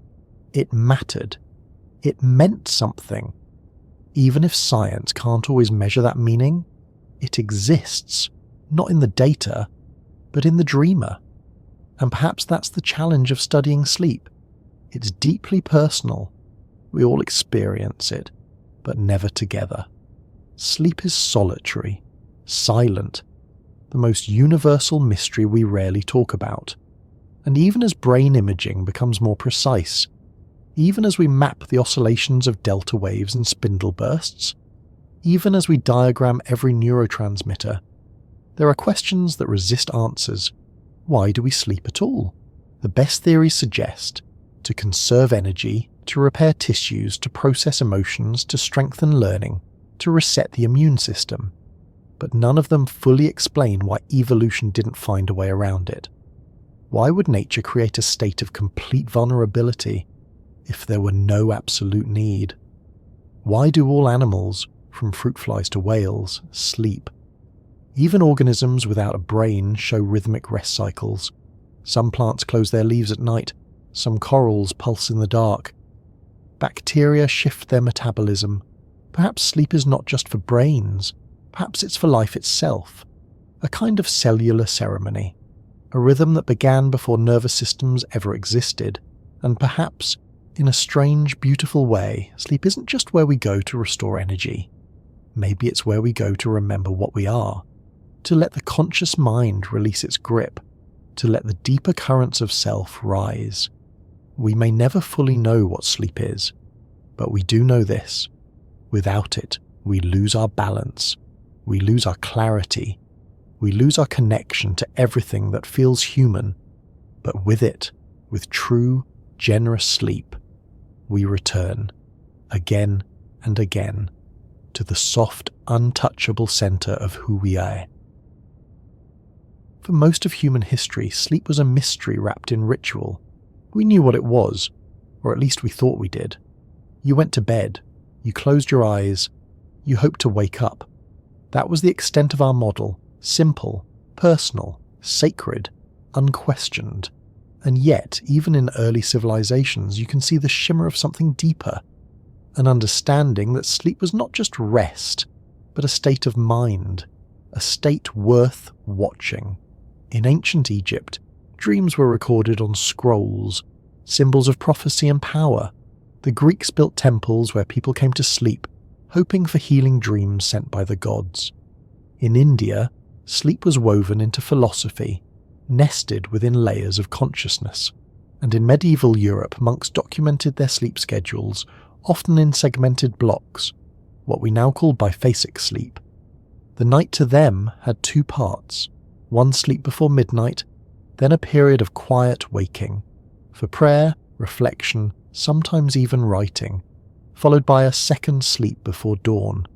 A: it mattered. It meant something. Even if science can't always measure that meaning, it exists, not in the data, but in the dreamer. And perhaps that's the challenge of studying sleep. It's deeply personal. We all experience it, but never together. Sleep is solitary, silent, the most universal mystery we rarely talk about. And even as brain imaging becomes more precise, even as we map the oscillations of delta waves and spindle bursts, even as we diagram every neurotransmitter, there are questions that resist answers. Why do we sleep at all? The best theories suggest to conserve energy, to repair tissues, to process emotions, to strengthen learning, to reset the immune system. But none of them fully explain why evolution didn't find a way around it. Why would nature create a state of complete vulnerability if there were no absolute need? Why do all animals, from fruit flies to whales, sleep? Even organisms without a brain show rhythmic rest cycles. Some plants close their leaves at night, some corals pulse in the dark. Bacteria shift their metabolism. Perhaps sleep is not just for brains, perhaps it's for life itself, a kind of cellular ceremony, a rhythm that began before nervous systems ever existed, and perhaps, in a strange, beautiful way, sleep isn't just where we go to restore energy. Maybe it's where we go to remember what we are, to let the conscious mind release its grip, to let the deeper currents of self rise. We may never fully know what sleep is, but we do know this. Without it, we lose our balance, we lose our clarity, we lose our connection to everything that feels human. But with it, with true, generous sleep, we return, again and again, to the soft, untouchable center of who we are. For most of human history, sleep was a mystery wrapped in ritual. We knew what it was, or at least we thought we did. You went to bed, you closed your eyes, you hoped to wake up. That was the extent of our model, simple, personal, sacred, unquestioned. And yet, even in early civilizations, you can see the shimmer of something deeper, an understanding that sleep was not just rest, but a state of mind, a state worth watching. In ancient Egypt, dreams were recorded on scrolls, symbols of prophecy and power. The Greeks built temples where people came to sleep, hoping for healing dreams sent by the gods. In India, sleep was woven into philosophy, nested within layers of consciousness. and in medieval Europe monks documented their sleep schedules, often in segmented blocks, what we now call biphasic sleep. The night to them had two parts, one sleep before midnight, then a period of quiet waking, for prayer, reflection, sometimes even writing, followed by a second sleep before dawn.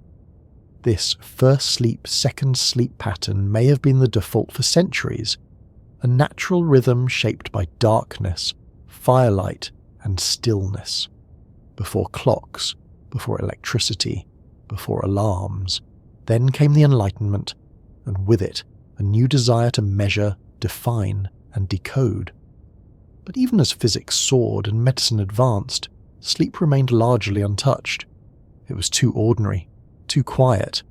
A: This first sleep, second sleep pattern may have been the default for centuries, a natural rhythm shaped by darkness, firelight, and stillness. Before clocks, before electricity, before alarms. Then came the Enlightenment, and with it, a new desire to measure, define, and decode. But even as physics soared and medicine advanced, sleep remained largely untouched. It was too ordinary, too quiet.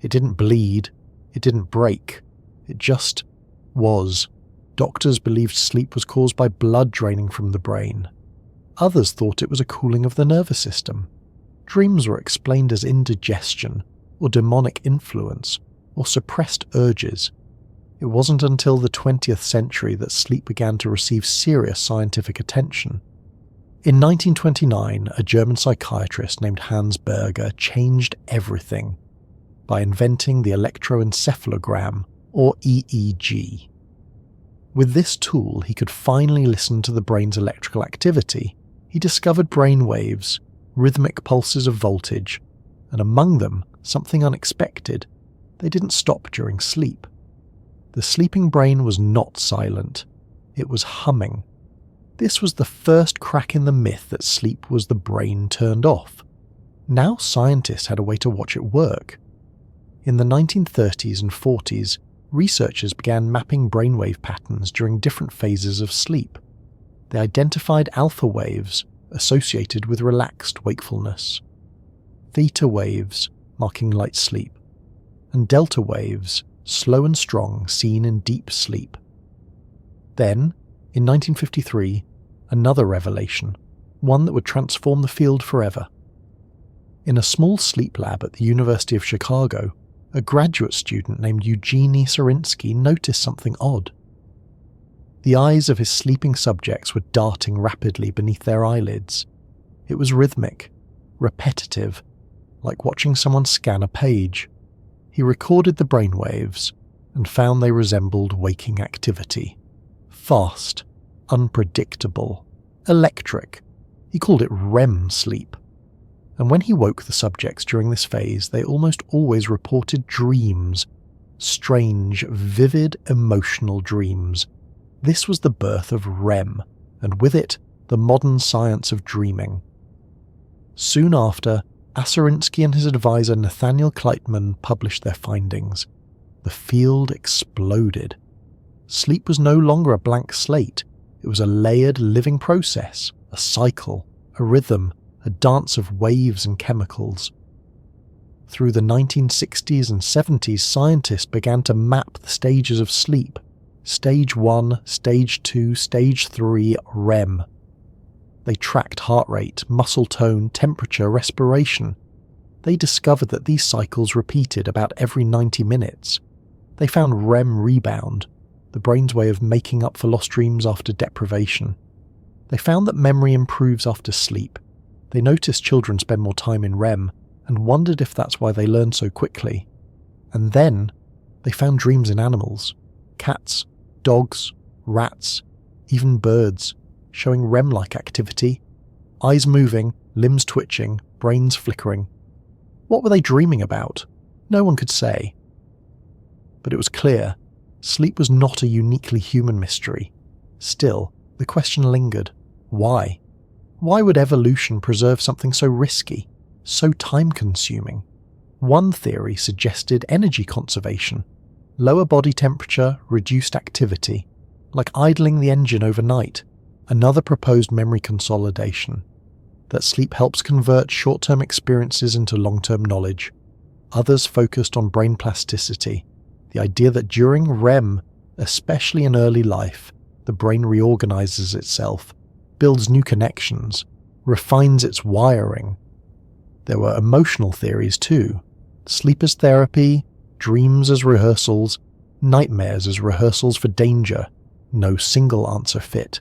A: It didn't bleed, it didn't break, it just was. Doctors believed sleep was caused by blood draining from the brain. Others thought it was a cooling of the nervous system. Dreams were explained as indigestion, or demonic influence, or suppressed urges. It wasn't until the 20th century that sleep began to receive serious scientific attention. In 1929, a German psychiatrist named Hans Berger changed everything by inventing the electroencephalogram, or EEG. With this tool, he could finally listen to the brain's electrical activity. He discovered brain waves, rhythmic pulses of voltage, and among them, something unexpected. They didn't stop during sleep. The sleeping brain was not silent. It was humming. This was the first crack in the myth that sleep was the brain turned off. Now scientists had a way to watch it work. In the 1930s and 40s, researchers began mapping brainwave patterns during different phases of sleep. They identified alpha waves associated with relaxed wakefulness, theta waves marking light sleep, and delta waves, slow and strong, seen in deep sleep. Then, in 1953, another revelation, one that would transform the field forever. In a small sleep lab at the University of Chicago, a graduate student named Eugenie Sarinsky noticed something odd. The eyes of his sleeping subjects were darting rapidly beneath their eyelids. It was rhythmic, repetitive, like watching someone scan a page. He recorded the brainwaves and found they resembled waking activity. Fast, unpredictable, electric. He called it REM sleep. And when he woke the subjects during this phase, they almost always reported dreams. Strange, vivid, emotional dreams. This was the birth of REM, and with it, the modern science of dreaming. Soon after, Sarinsky and his advisor Nathaniel Kleitman published their findings. The field exploded. Sleep was no longer a blank slate. It was a layered living process, a cycle, a rhythm, a dance of waves and chemicals. Through the 1960s and 70s, scientists began to map the stages of sleep. Stage 1, Stage 2, Stage 3, REM. They tracked heart rate, muscle tone, temperature, respiration. They discovered that these cycles repeated about every 90 minutes. They found REM rebound, the brain's way of making up for lost dreams after deprivation. They found that memory improves after sleep. They noticed children spend more time in REM and wondered if that's why they learn so quickly. And then they found dreams in animals, cats, dogs, rats, even birds, showing REM-like activity, eyes moving, limbs twitching, brains flickering. What were they dreaming about? No one could say. But it was clear, sleep was not a uniquely human mystery. Still, the question lingered. Why? Why would evolution preserve something so risky, so time-consuming? One theory suggested energy conservation. Lower body temperature, reduced activity, like idling the engine overnight. Another proposed memory consolidation, that sleep helps convert short-term experiences into long-term knowledge. Others focused on brain plasticity, the idea that during REM, especially in early life, the brain reorganizes itself, builds new connections, refines its wiring. There were emotional theories too. Sleep as therapy, dreams as rehearsals, nightmares as rehearsals for danger. No single answer fit.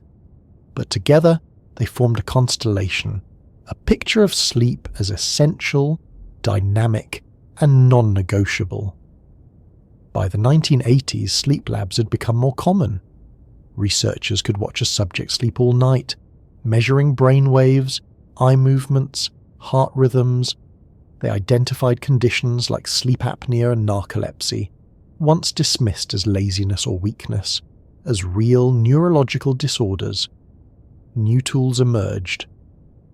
A: but together they formed a constellation, a picture of sleep as essential, dynamic, and non-negotiable. By the 1980s, sleep labs had become more common. Researchers could watch a subject sleep all night, measuring brain waves, eye movements, heart rhythms. They identified conditions like sleep apnea and narcolepsy, once dismissed as laziness or weakness, as real neurological disorders. New tools emerged.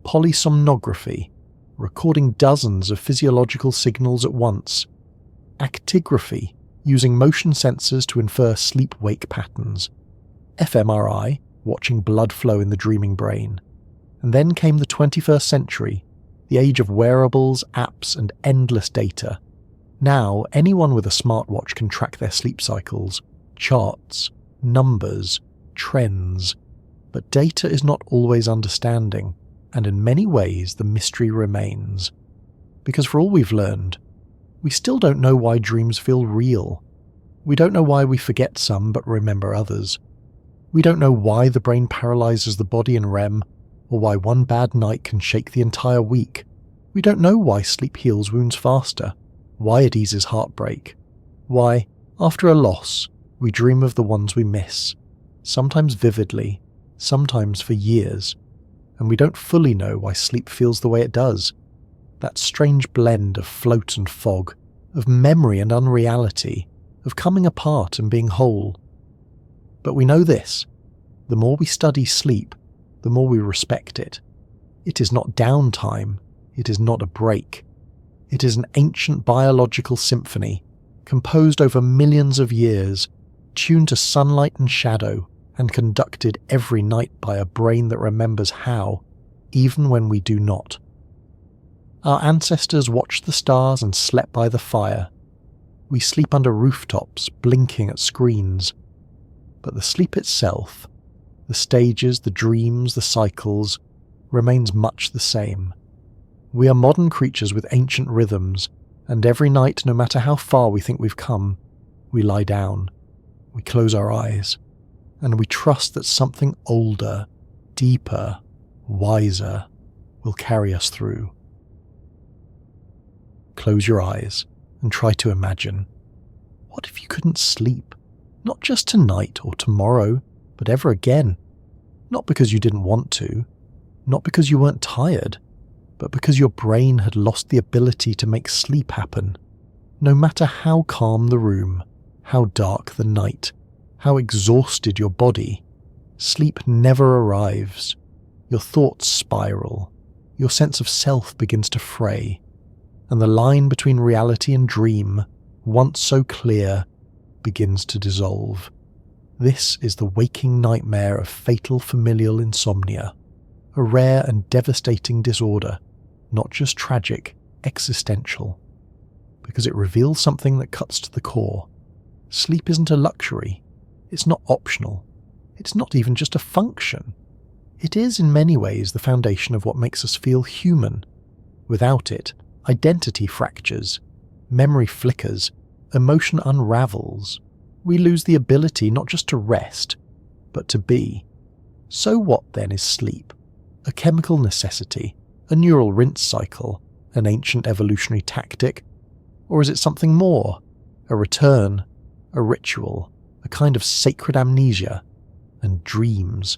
A: Polysomnography, recording dozens of physiological signals at once. Actigraphy, using motion sensors to infer sleep-wake patterns. fMRI, watching blood flow in the dreaming brain. And then came the 21st century, the age of wearables, apps, and endless data. Now, anyone with a smartwatch can track their sleep cycles, charts, numbers, trends. But data is not always understanding, and in many ways the mystery remains. Because for all we've learned, we still don't know why dreams feel real. We don't know why we forget some but remember others. We don't know why the brain paralyzes the body in REM, or why one bad night can shake the entire week. We don't know why sleep heals wounds faster, why it eases heartbreak, why, after a loss, we dream of the ones we miss, sometimes vividly, sometimes for years, and we don't fully know why sleep feels the way it does. That strange blend of float and fog, of memory and unreality, of coming apart and being whole. But we know this: the more we study sleep, the more we respect it. It is not downtime, it is not a break. It is an ancient biological symphony, composed over millions of years, tuned to sunlight and shadow, and conducted every night by a brain that remembers how, even when we do not. Our ancestors watched the stars and slept by the fire. We sleep under rooftops, blinking at screens. But the sleep itself, the stages, the dreams, the cycles, remains much the same. We are modern creatures with ancient rhythms, and every night, no matter how far we think we've come, we lie down, we close our eyes, and we trust that something older, deeper, wiser will carry us through. Close your eyes and try to imagine. What if you couldn't sleep? Not just tonight or tomorrow, but ever again. Not because you didn't want to, not because you weren't tired, but because your brain had lost the ability to make sleep happen. No matter how calm the room, how dark the night, how exhausted your body, sleep never arrives. Your thoughts spiral, your sense of self begins to fray, and the line between reality and dream, once so clear, begins to dissolve. This is the waking nightmare of fatal familial insomnia, a rare and devastating disorder, not just tragic, existential, because it reveals something that cuts to the core. Sleep isn't a luxury, it's not optional, it's not even just a function. It is in many ways the foundation of what makes us feel human. Without it, identity fractures, memory flickers, emotion unravels. We lose the ability not just to rest, but to be. So what then is sleep? A chemical necessity, a neural rinse cycle, an ancient evolutionary tactic? Or is it something more? A return, a ritual, a kind of sacred amnesia? And dreams?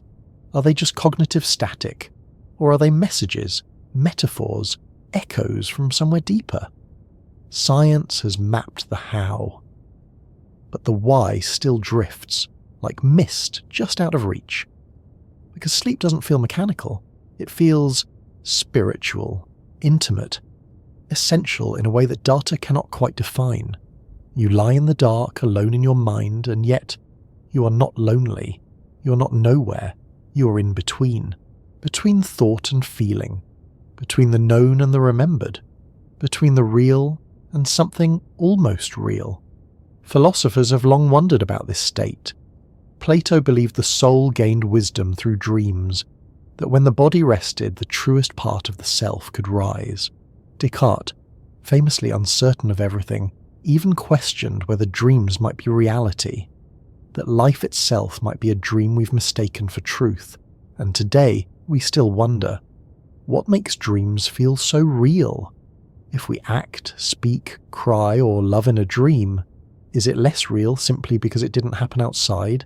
A: Are they just cognitive static? Or are they messages, metaphors, echoes from somewhere deeper? Science has mapped the how, but the why still drifts, like mist just out of reach. Because sleep doesn't feel mechanical, it feels spiritual, intimate, essential in a way that data cannot quite define. You lie in the dark, alone in your mind, and yet you are not lonely, you are not nowhere, you are in between thought and feeling, between the known and the remembered, between the real and something almost real. Philosophers have long wondered about this state. Plato believed the soul gained wisdom through dreams, that when the body rested, the truest part of the self could rise. Descartes, famously uncertain of everything, even questioned whether dreams might be reality, that life itself might be a dream we've mistaken for truth, And today, we still wonder, what makes dreams feel so real? If we act, speak, cry, or love in a dream, is it less real simply because it didn't happen outside?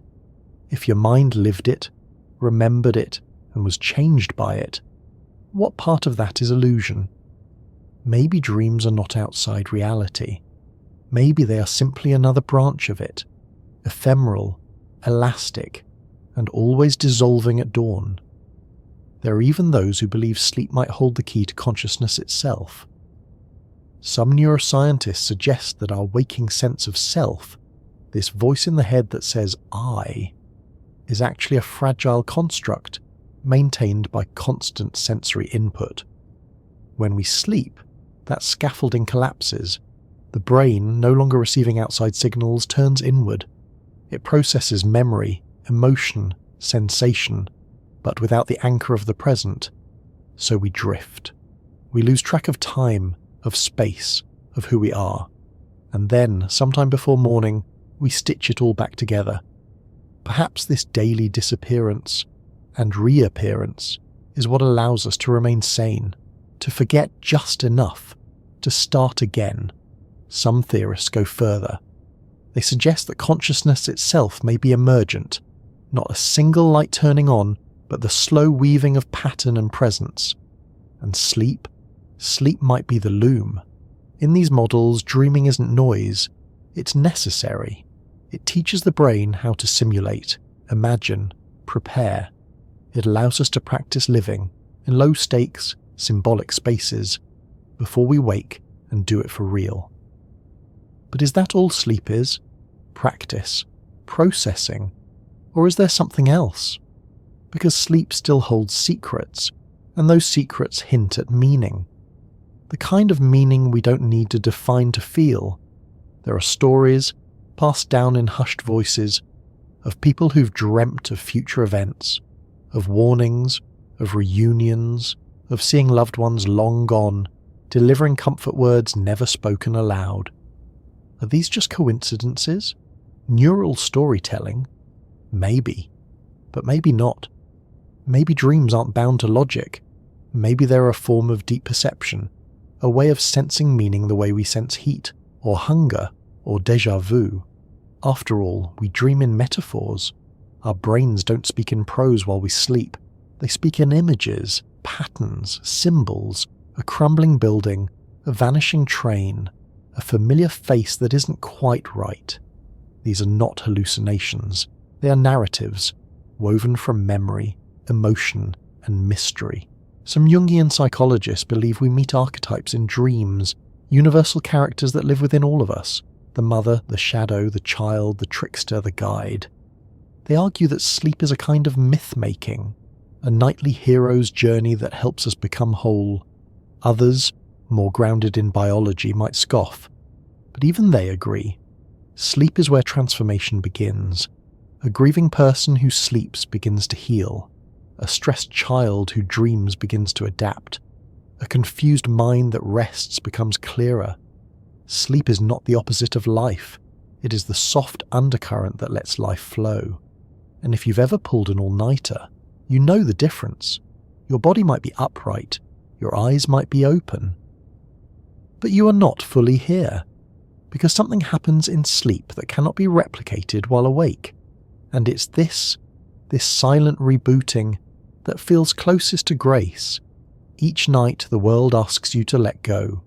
A: If your mind lived it, remembered it, and was changed by it, what part of that is illusion? Maybe dreams are not outside reality. Maybe they are simply another branch of it, ephemeral, elastic, and always dissolving at dawn. There are even those who believe sleep might hold the key to consciousness itself. Some neuroscientists suggest that our waking sense of self, this voice in the head that says I, is actually a fragile construct maintained by constant sensory input. When we sleep, that scaffolding collapses. The brain, no longer receiving outside signals, turns inward. It processes memory, emotion, sensation, but without the anchor of the present. So we drift. We lose track of time, of space, of who we are. And then, sometime before morning, we stitch it all back together. Perhaps this daily disappearance and reappearance is what allows us to remain sane, to forget just enough, to start again. Some theorists go further. They suggest that consciousness itself may be emergent, not a single light turning on, but the slow weaving of pattern and presence. And sleep might be the loom. In these models, dreaming isn't noise, it's necessary. It teaches the brain how to simulate, imagine, prepare. It allows us to practice living in low-stakes, symbolic spaces before we wake and do it for real. But is that all sleep is? Practice, processing, or is there something else? Because sleep still holds secrets, and those secrets hint at meaning. The kind of meaning we don't need to define to feel. There are stories, passed down in hushed voices, of people who've dreamt of future events, of warnings, of reunions, of seeing loved ones long gone, delivering comfort words never spoken aloud. Are these just coincidences? Neural storytelling? Maybe. But maybe not. Maybe dreams aren't bound to logic. Maybe they're a form of deep perception, a way of sensing meaning the way we sense heat, or hunger, or déjà vu. After all, we dream in metaphors. Our brains don't speak in prose while we sleep. They speak in images, patterns, symbols, a crumbling building, a vanishing train, a familiar face that isn't quite right. These are not hallucinations. They are narratives, woven from memory, emotion, and mystery. Some Jungian psychologists believe we meet archetypes in dreams, universal characters that live within all of us: the mother, the shadow, the child, the trickster, the guide. They argue that sleep is a kind of myth-making, a nightly hero's journey that helps us become whole. Others, more grounded in biology, might scoff, but even they agree. Sleep is where transformation begins. A grieving person who sleeps begins to heal. A stressed child who dreams begins to adapt. A confused mind that rests becomes clearer. Sleep is not the opposite of life. It is the soft undercurrent that lets life flow. And if you've ever pulled an all-nighter, you know the difference. Your body might be upright, your eyes might be open. But you are not fully here, because something happens in sleep that cannot be replicated while awake. And it's this silent rebooting, that feels closest to grace. Each night the world asks you to let go,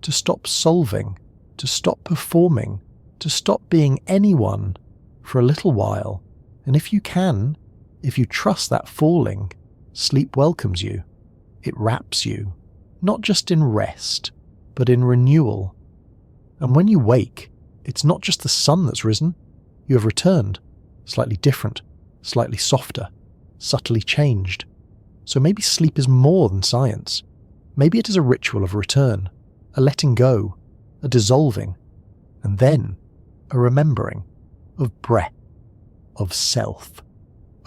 A: to stop solving, to stop performing, to stop being anyone for a little while. And if you can, if you trust that falling, sleep welcomes you. It wraps you, not just in rest, but in renewal. And when you wake, it's not just the sun that's risen. You have returned, slightly different, slightly softer, subtly changed. So maybe sleep is more than science. Maybe it is a ritual of return, a letting go, a dissolving, and then a remembering of breath, of self,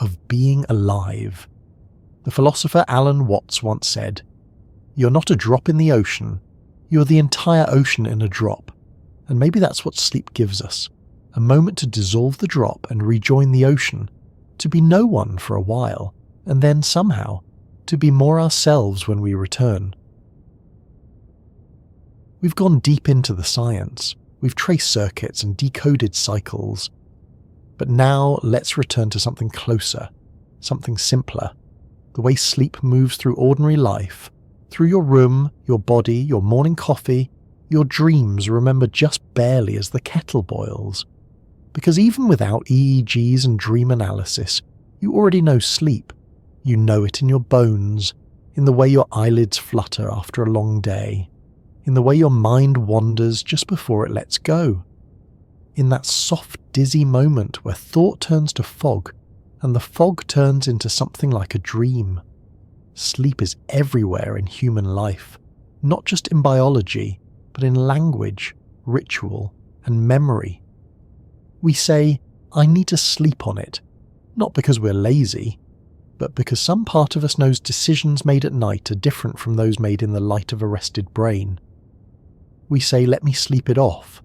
A: of being alive. The philosopher Alan Watts once said, "You're not a drop in the ocean, you're the entire ocean in a drop." And maybe that's what sleep gives us, a moment to dissolve the drop and rejoin the ocean, to be no one for a while, and then somehow to be more ourselves when we return. We've gone deep into the science, we've traced circuits and decoded cycles, but now let's return to something closer, something simpler, the way sleep moves through ordinary life, through your room, your body, your morning coffee, your dreams remembered just barely as the kettle boils. Because even without EEGs and dream analysis, you already know sleep. You know it in your bones, in the way your eyelids flutter after a long day, in the way your mind wanders just before it lets go, in that soft, dizzy moment where thought turns to fog and the fog turns into something like a dream. Sleep is everywhere in human life, not just in biology, but in language, ritual, and memory. We say, I need to sleep on it, not because we're lazy, but because some part of us knows decisions made at night are different from those made in the light of a rested brain. We say, let me sleep it off,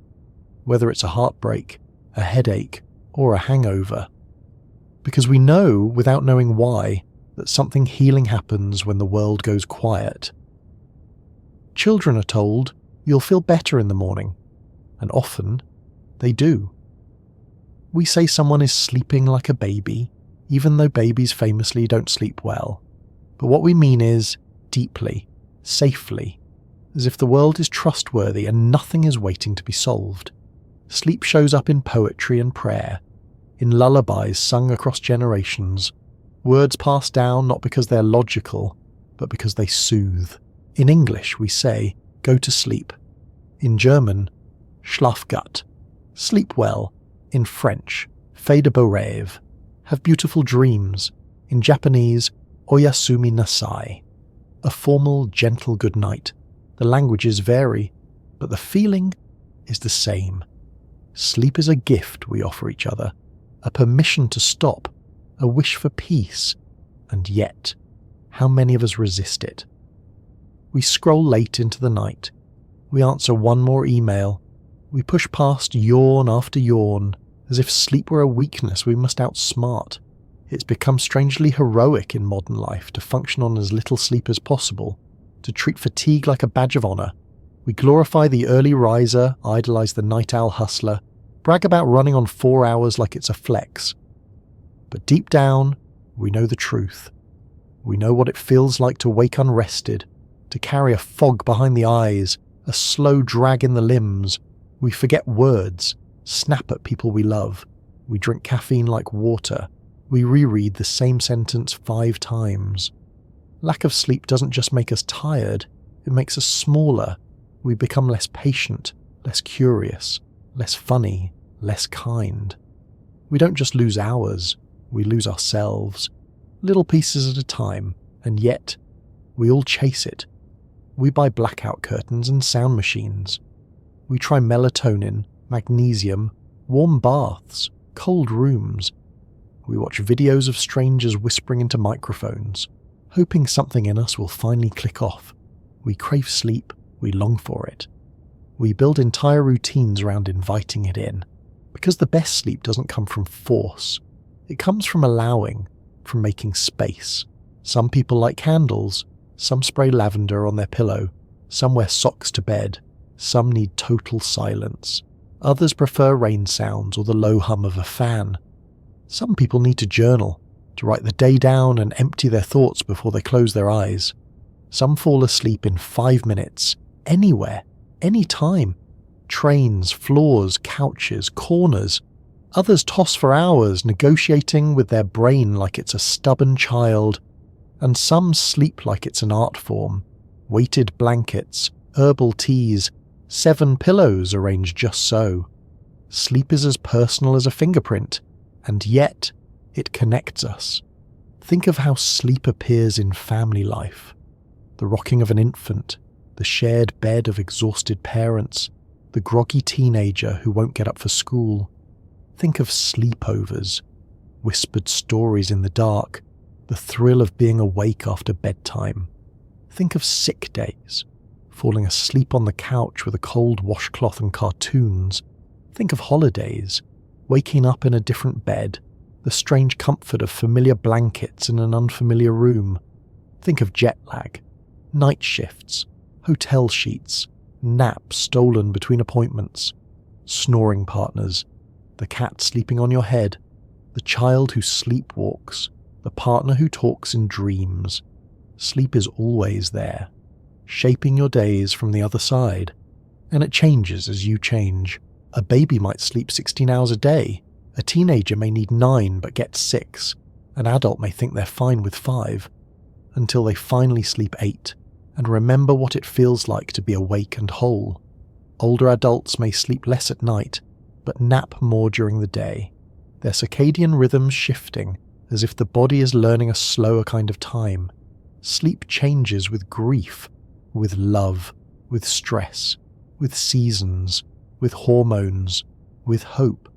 A: whether it's a heartbreak, a headache, or a hangover, because we know, without knowing why, that something healing happens when the world goes quiet. Children are told, you'll feel better in the morning, and often they do. We say someone is sleeping like a baby, even though babies famously don't sleep well. But what we mean is deeply, safely, as if the world is trustworthy and nothing is waiting to be solved. Sleep shows up in poetry and prayer, in lullabies sung across generations, words passed down not because they're logical, but because they soothe. In English we say, go to sleep. In German, schlaf gut. Sleep well. In French, fais de beaux rêves. Have beautiful dreams. In Japanese, oyasumi nasai. A formal, gentle good night. The languages vary, but the feeling is the same. Sleep is a gift we offer each other, a permission to stop, a wish for peace, and yet, how many of us resist it? We scroll late into the night. We answer one more email. We push past yawn after yawn, as if sleep were a weakness we must outsmart. It's become strangely heroic in modern life to function on as little sleep as possible, to treat fatigue like a badge of honor. We glorify the early riser, idolize the night owl hustler, brag about running on 4 hours like it's a flex. But deep down, we know the truth. We know what it feels like to wake unrested, to carry a fog behind the eyes, a slow drag in the limbs. We forget words, snap at people we love. We drink caffeine like water. We reread the same sentence 5 times. Lack of sleep doesn't just make us tired, it makes us smaller. We become less patient, less curious, less funny, less kind. We don't just lose hours, we lose ourselves, little pieces at a time, and yet, we all chase it. We buy blackout curtains and sound machines. We try melatonin, magnesium, warm baths, cold rooms. We watch videos of strangers whispering into microphones, hoping something in us will finally click off. We crave sleep, we long for it. We build entire routines around inviting it in, because the best sleep doesn't come from force. It comes from allowing, from making space. Some people like candles, some spray lavender on their pillow, some wear socks to bed, some need total silence. Others prefer rain sounds or the low hum of a fan. Some people need to journal, to write the day down and empty their thoughts before they close their eyes. Some fall asleep in 5 minutes, anywhere, anytime. Trains, floors, couches, corners. Others toss for hours, negotiating with their brain like it's a stubborn child. And some sleep like it's an art form. Weighted blankets, herbal teas, 7 pillows arranged just so. Sleep is as personal as a fingerprint, and yet it connects us. Think of how sleep appears in family life. The rocking of an infant, the shared bed of exhausted parents, the groggy teenager who won't get up for school. Think of sleepovers, whispered stories in the dark, the thrill of being awake after bedtime. Think of sick days, falling asleep on the couch with a cold washcloth and cartoons. Think of holidays, waking up in a different bed, the strange comfort of familiar blankets in an unfamiliar room. Think of jet lag, night shifts, hotel sheets, naps stolen between appointments, snoring partners, the cat sleeping on your head, the child who sleepwalks, the partner who talks in dreams. Sleep is always there, shaping your days from the other side, and it changes as you change. A baby might sleep 16 hours a day, a teenager may need 9 but get 6, an adult may think they're fine with 5, until they finally sleep 8 and remember what it feels like to be awake and whole. Older adults may sleep less at night, but nap more during the day, their circadian rhythms shifting as if the body is learning a slower kind of time. Sleep changes with grief, with love, with stress, with seasons, with hormones, with hope.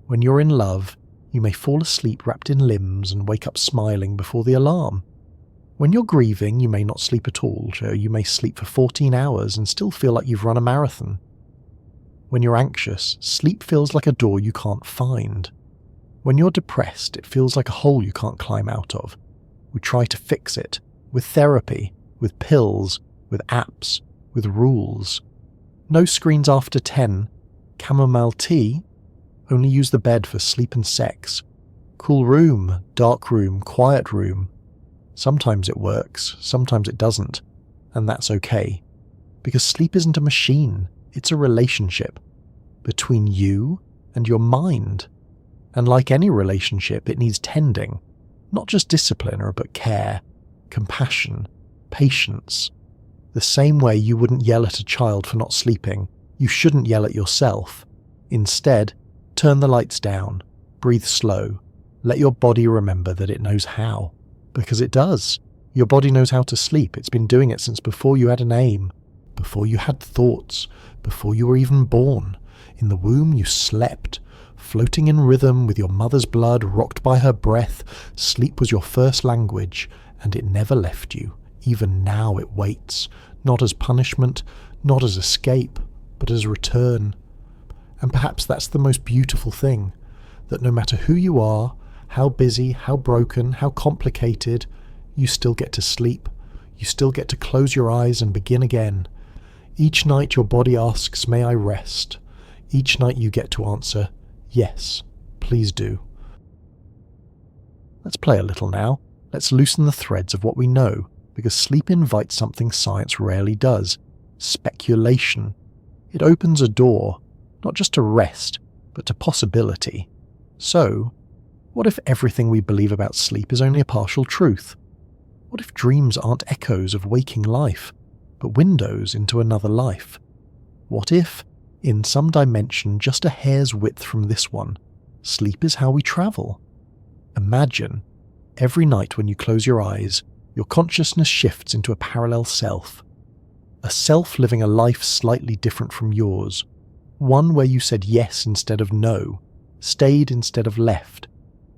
A: When you're in love, you may fall asleep wrapped in limbs and wake up smiling before the alarm. When you're grieving, you may not sleep at all, so you may sleep for 14 hours and still feel like you've run a marathon. When you're anxious, sleep feels like a door you can't find. When you're depressed, it feels like a hole you can't climb out of. We try to fix it, with therapy, with pills, with apps, with rules. No screens after 10, chamomile tea, only use the bed for sleep and sex. Cool room, dark room, quiet room. Sometimes it works, sometimes it doesn't, and that's okay. Because sleep isn't a machine, it's a relationship between you and your mind. And like any relationship, it needs tending, not just discipline, but care, compassion, patience. The same way you wouldn't yell at a child for not sleeping, you shouldn't yell at yourself. Instead, turn the lights down, breathe slow, let your body remember that it knows how. Because it does. Your body knows how to sleep. It's been doing it since before you had a name, before you had thoughts, before you were even born. In the womb you slept, floating in rhythm with your mother's blood, rocked by her breath. Sleep was your first language, and it never left you. Even now it waits, not as punishment, not as escape, but as return. And perhaps that's the most beautiful thing, that no matter who you are, how busy, how broken, how complicated, you still get to sleep. You still get to close your eyes and begin again. Each night your body asks, "May I rest?" Each night you get to answer, "Yes, please do." Let's play a little now. Let's loosen the threads of what we know, because sleep invites something science rarely does: speculation. It opens a door, not just to rest, but to possibility. So, what if everything we believe about sleep is only a partial truth? What if dreams aren't echoes of waking life, but windows into another life? What if, in some dimension just a hair's width from this one, sleep is how we travel? Imagine, every night when you close your eyes, your consciousness shifts into a parallel self. A self living a life slightly different from yours. One where you said yes instead of no, stayed instead of left,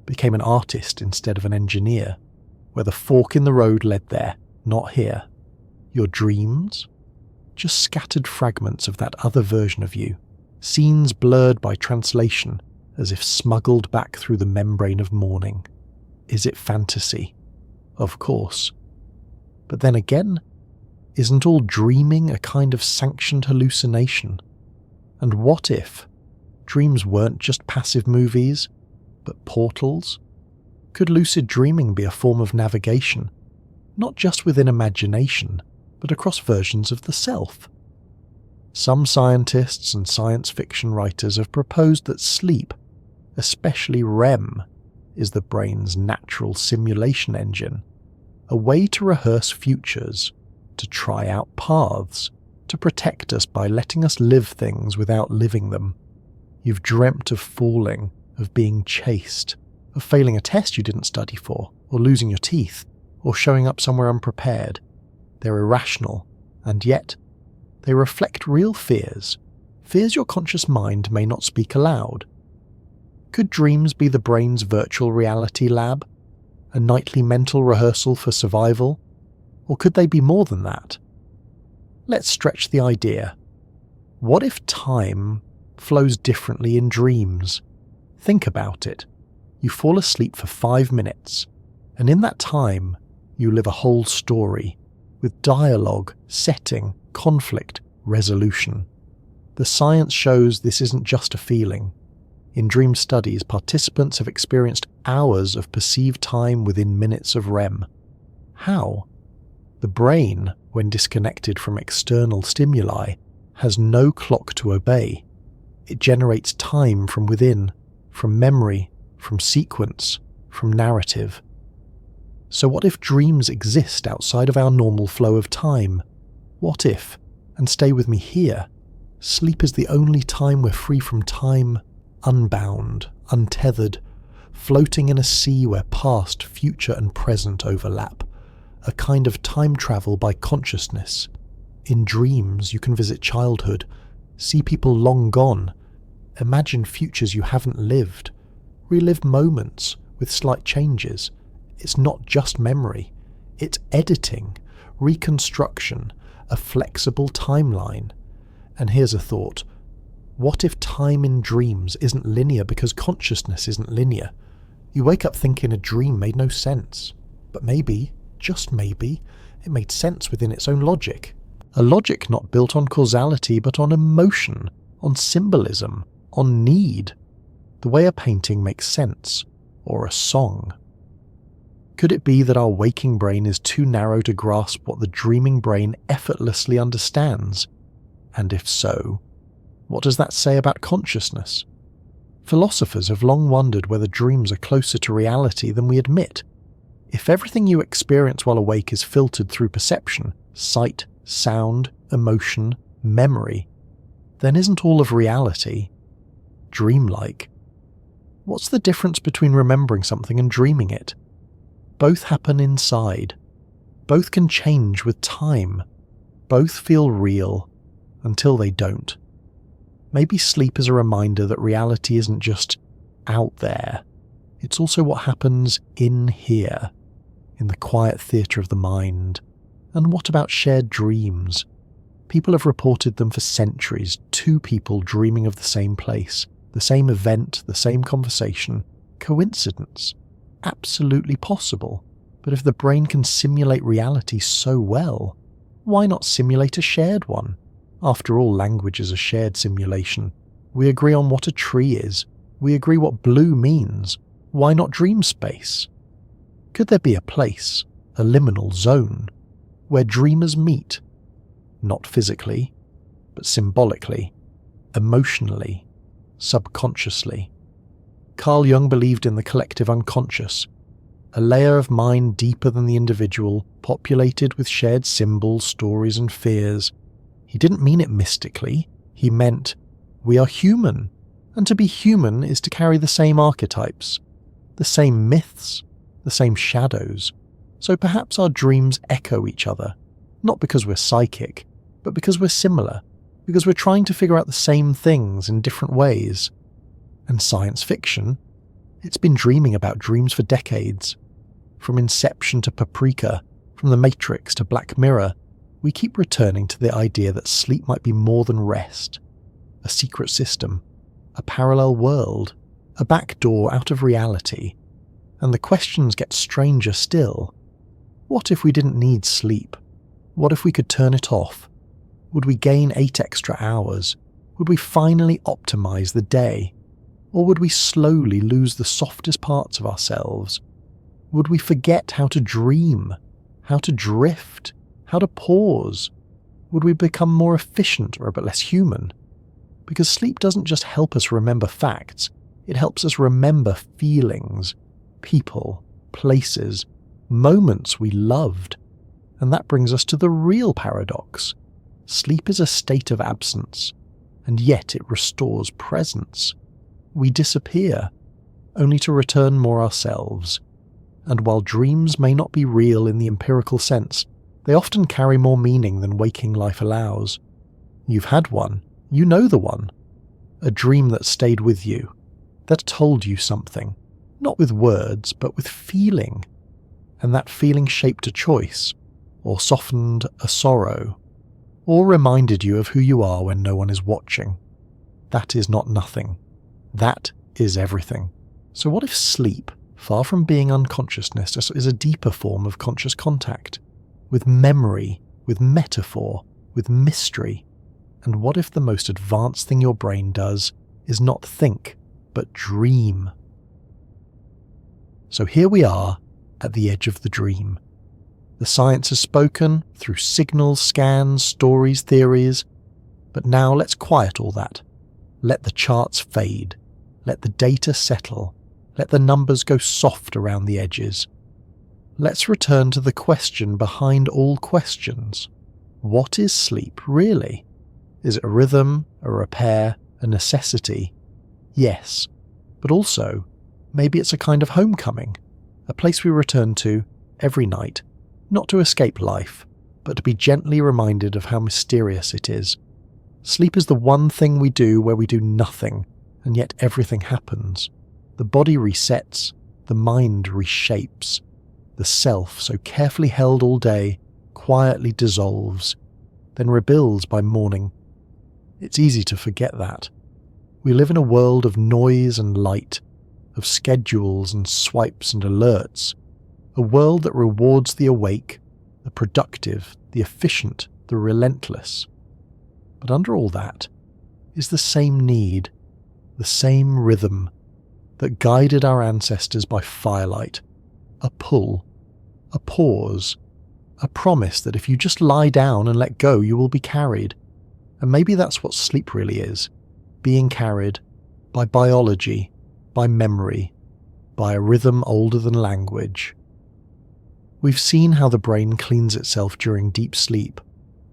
A: became an artist instead of an engineer, where the fork in the road led there, not here. Your dreams? Just scattered fragments of that other version of you, scenes blurred by translation, as if smuggled back through the membrane of morning. Is it fantasy? Of course. But then again, isn't all dreaming a kind of sanctioned hallucination? And what if dreams weren't just passive movies, but portals? Could lucid dreaming be a form of navigation, not just within imagination, but across versions of the self? Some scientists and science fiction writers have proposed that sleep, especially REM, is the brain's natural simulation engine, a way to rehearse futures, to try out paths, to protect us by letting us live things without living them. You've dreamt of falling, of being chased, of failing a test you didn't study for, or losing your teeth, or showing up somewhere unprepared. They're irrational, and yet they reflect real fears, fears your conscious mind may not speak aloud. Could dreams be the brain's virtual reality lab, a nightly mental rehearsal for survival? Or could they be more than that? Let's stretch the idea. What if time flows differently in dreams? Think about it. You fall asleep for 5 minutes, and in that time, you live a whole story, with dialogue, setting, conflict, resolution. The science shows this isn't just a feeling. In dream studies, participants have experienced hours of perceived time within minutes of REM. How? The brain, when disconnected from external stimuli, has no clock to obey. It generates time from within, from memory, from sequence, from narrative. So what if dreams exist outside of our normal flow of time? What if, and stay with me here, sleep is the only time we're free from time, unbound, untethered, floating in a sea where past, future and present overlap, a kind of time travel by consciousness. In dreams you can visit childhood, see people long gone, imagine futures you haven't lived, relive moments with slight changes. It's not just memory, it's editing, reconstruction, a flexible timeline. And here's a thought. What if time in dreams isn't linear because consciousness isn't linear? You wake up thinking a dream made no sense, but maybe, just maybe, it made sense within its own logic. A logic not built on causality but on emotion, on symbolism, on need. The way a painting makes sense, or a song. Could it be that our waking brain is too narrow to grasp what the dreaming brain effortlessly understands? And if so, what does that say about consciousness? Philosophers have long wondered whether dreams are closer to reality than we admit. If everything you experience while awake is filtered through perception, sight, sound, emotion, memory, then isn't all of reality dreamlike? What's the difference between remembering something and dreaming it? Both happen inside. Both can change with time. Both feel real until they don't. Maybe sleep is a reminder that reality isn't just out there. It's also what happens in here, in the quiet theatre of the mind. And what about shared dreams? People have reported them for centuries, two people dreaming of the same place, the same event, the same conversation. Coincidence? Absolutely possible. But if the brain can simulate reality so well, why not simulate a shared one? After all, language is a shared simulation. We agree on what a tree is. We agree what blue means. Why not dream space? Could there be a place, a liminal zone, where dreamers meet? Not physically, but symbolically, emotionally, subconsciously. Carl Jung believed in the collective unconscious, a layer of mind deeper than the individual, populated with shared symbols, stories and fears. He didn't mean it mystically. He meant, we are human, and to be human is to carry the same archetypes, the same myths, the same shadows. So perhaps our dreams echo each other, not because we're psychic, but because we're similar, because we're trying to figure out the same things in different ways. And science fiction? It's been dreaming about dreams for decades. From Inception to Paprika, from The Matrix to Black Mirror, we keep returning to the idea that sleep might be more than rest, a secret system, a parallel world, a back door out of reality. And the questions get stranger still. What if we didn't need sleep? What if we could turn it off? Would we gain 8 extra hours? Would we finally optimize the day? Or would we slowly lose the softest parts of ourselves? Would we forget how to dream, how to drift, how to pause? Would we become more efficient or a bit less human? Because sleep doesn't just help us remember facts, it helps us remember feelings, people, places, moments we loved. And that brings us to the real paradox. Sleep is a state of absence, and yet it restores presence. We disappear, only to return more ourselves. And while dreams may not be real in the empirical sense, they often carry more meaning than waking life allows. You've had one, you know the one. A dream that stayed with you, that told you something, not with words, but with feeling. And that feeling shaped a choice, or softened a sorrow, or reminded you of who you are when no one is watching. That is not nothing. That is everything. So what if sleep, far from being unconsciousness, is a deeper form of conscious contact, with memory, with metaphor, with mystery? And what if the most advanced thing your brain does is not think, but dream? So here we are at the edge of the dream. The science has spoken through signals, scans, stories, theories, but now let's quiet all that. Let the charts fade. Let the data settle. Let the numbers go soft around the edges. Let's return to the question behind all questions. What is sleep really? Is it a rhythm, a repair, a necessity? Yes, but also, maybe it's a kind of homecoming, a place we return to every night, not to escape life, but to be gently reminded of how mysterious it is. Sleep is the one thing we do where we do nothing, and yet everything happens. The body resets, the mind reshapes. The self, so carefully held all day, quietly dissolves, then rebuilds by morning. It's easy to forget that. We live in a world of noise and light, of schedules and swipes and alerts, a world that rewards the awake, the productive, the efficient, the relentless. But under all that is the same need, the same rhythm that guided our ancestors by firelight, a pull, a pause, a promise that if you just lie down and let go, you will be carried. And maybe that's what sleep really is, being carried by biology, by memory, by a rhythm older than language. We've seen how the brain cleans itself during deep sleep,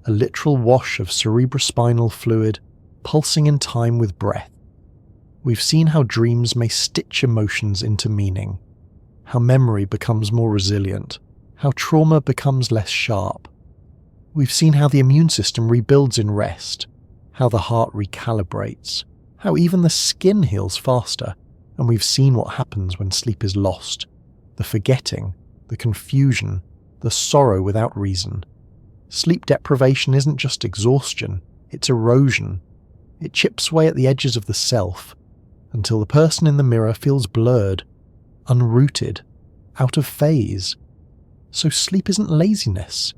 A: a literal wash of cerebrospinal fluid pulsing in time with breath. We've seen how dreams may stitch emotions into meaning, how memory becomes more resilient, how trauma becomes less sharp. We've seen how the immune system rebuilds in rest, how the heart recalibrates, how even the skin heals faster, and we've seen what happens when sleep is lost, the forgetting, the confusion, the sorrow without reason. Sleep deprivation isn't just exhaustion, it's erosion. It chips away at the edges of the self, until the person in the mirror feels blurred, unrooted, out of phase. So sleep isn't laziness,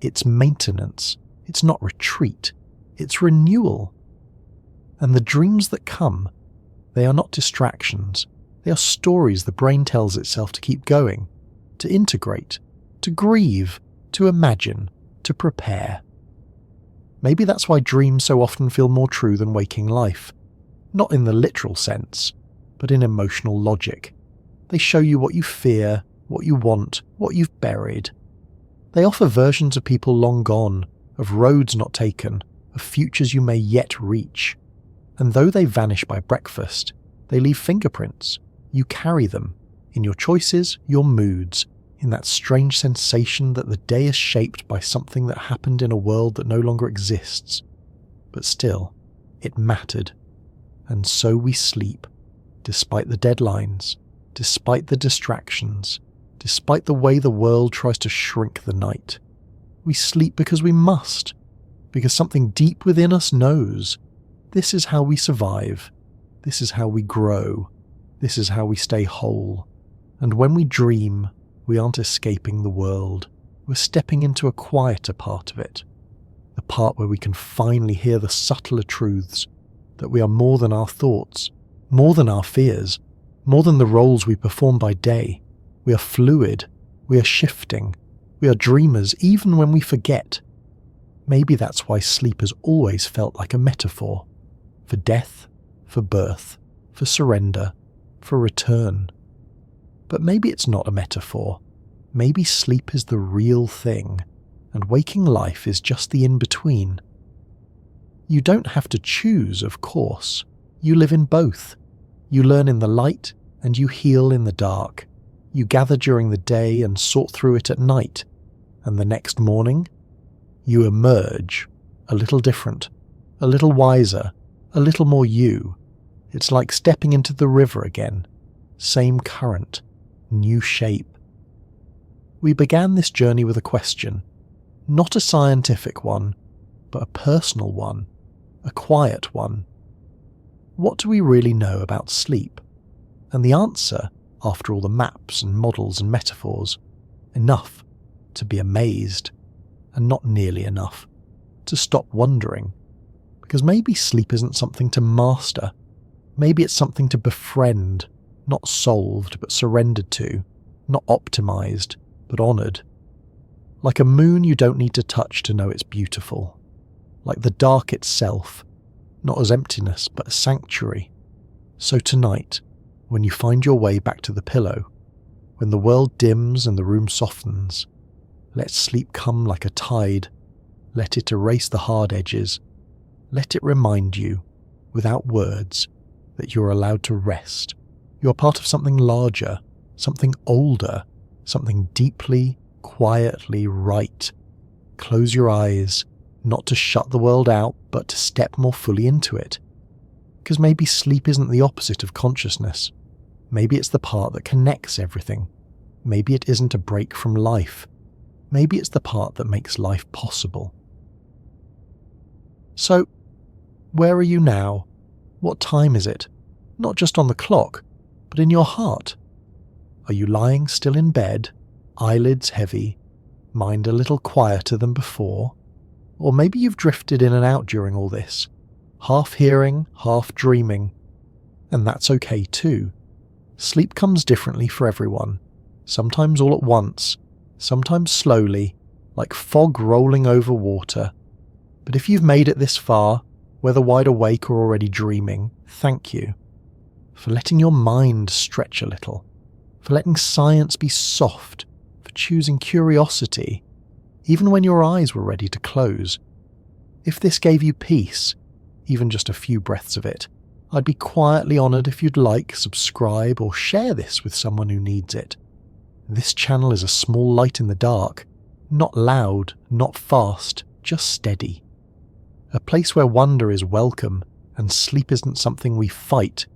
A: it's maintenance, it's not retreat, it's renewal. And the dreams that come, they are not distractions, they are stories the brain tells itself to keep going, to integrate, to grieve, to imagine, to prepare. Maybe that's why dreams so often feel more true than waking life. Not in the literal sense, but in emotional logic. They show you what you fear, what you want, what you've buried. They offer versions of people long gone, of roads not taken, of futures you may yet reach. And though they vanish by breakfast, they leave fingerprints. You carry them, in your choices, your moods, in that strange sensation that the day is shaped by something that happened in a world that no longer exists. But still, it mattered. And so we sleep, despite the deadlines, despite the distractions, despite the way the world tries to shrink the night. We sleep because we must, because something deep within us knows. This is how we survive. This is how we grow. This is how we stay whole. And when we dream, we aren't escaping the world. We're stepping into a quieter part of it. The part where we can finally hear the subtler truths, that we are more than our thoughts, more than our fears, more than the roles we perform by day. We are fluid. We are shifting. We are dreamers even when we forget. Maybe that's why sleep has always felt like a metaphor. For death, for birth, for surrender, for return. But maybe it's not a metaphor. Maybe sleep is the real thing, and waking life is just the in-between. You don't have to choose, of course. You live in both. You learn in the light, and you heal in the dark. You gather during the day and sort through it at night. And the next morning, you emerge, a little different, a little wiser, a little more you. It's like stepping into the river again. Same current, new shape. We began this journey with a question, not a scientific one, but a personal one, a quiet one. What do we really know about sleep? And the answer, after all the maps and models and metaphors, enough to be amazed, and not nearly enough to stop wondering. Because maybe sleep isn't something to master. Maybe it's something to befriend, not solved but surrendered to, not optimized but honoured. Like a moon you don't need to touch to know it's beautiful. Like the dark itself, not as emptiness but a sanctuary. So tonight, when you find your way back to the pillow, when the world dims and the room softens, let sleep come like a tide. Let it erase the hard edges. Let it remind you, without words, that you're allowed to rest. You're part of something larger, something older, something deeply, quietly right. Close your eyes, not to shut the world out, but to step more fully into it. Because maybe sleep isn't the opposite of consciousness. Maybe it's the part that connects everything. Maybe it isn't a break from life. Maybe it's the part that makes life possible. So, where are you now? What time is it? Not just on the clock, but in your heart. Are you lying still in bed, eyelids heavy, mind a little quieter than before? Or maybe you've drifted in and out during all this, half hearing, half dreaming. And that's okay too. Sleep comes differently for everyone, sometimes all at once, sometimes slowly, like fog rolling over water. But if you've made it this far, whether wide awake or already dreaming, thank you. For letting your mind stretch a little, for letting science be soft, for choosing curiosity, even when your eyes were ready to close. If this gave you peace, even just a few breaths of it, I'd be quietly honoured if you'd like, subscribe, or share this with someone who needs it. This channel is a small light in the dark, not loud, not fast, just steady. A place where wonder is welcome and sleep isn't something we fight,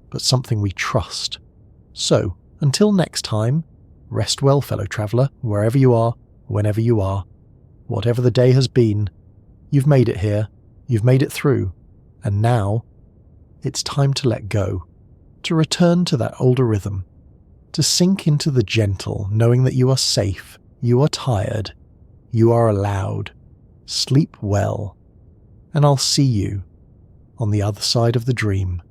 A: but something we trust. So, until next time, rest well, fellow traveller, wherever you are, whenever you are. Whatever the day has been, you've made it here, you've made it through, and now it's time to let go, to return to that older rhythm, to sink into the gentle, knowing that you are safe, you are tired, you are allowed. Sleep well, and I'll see you on the other side of the dream.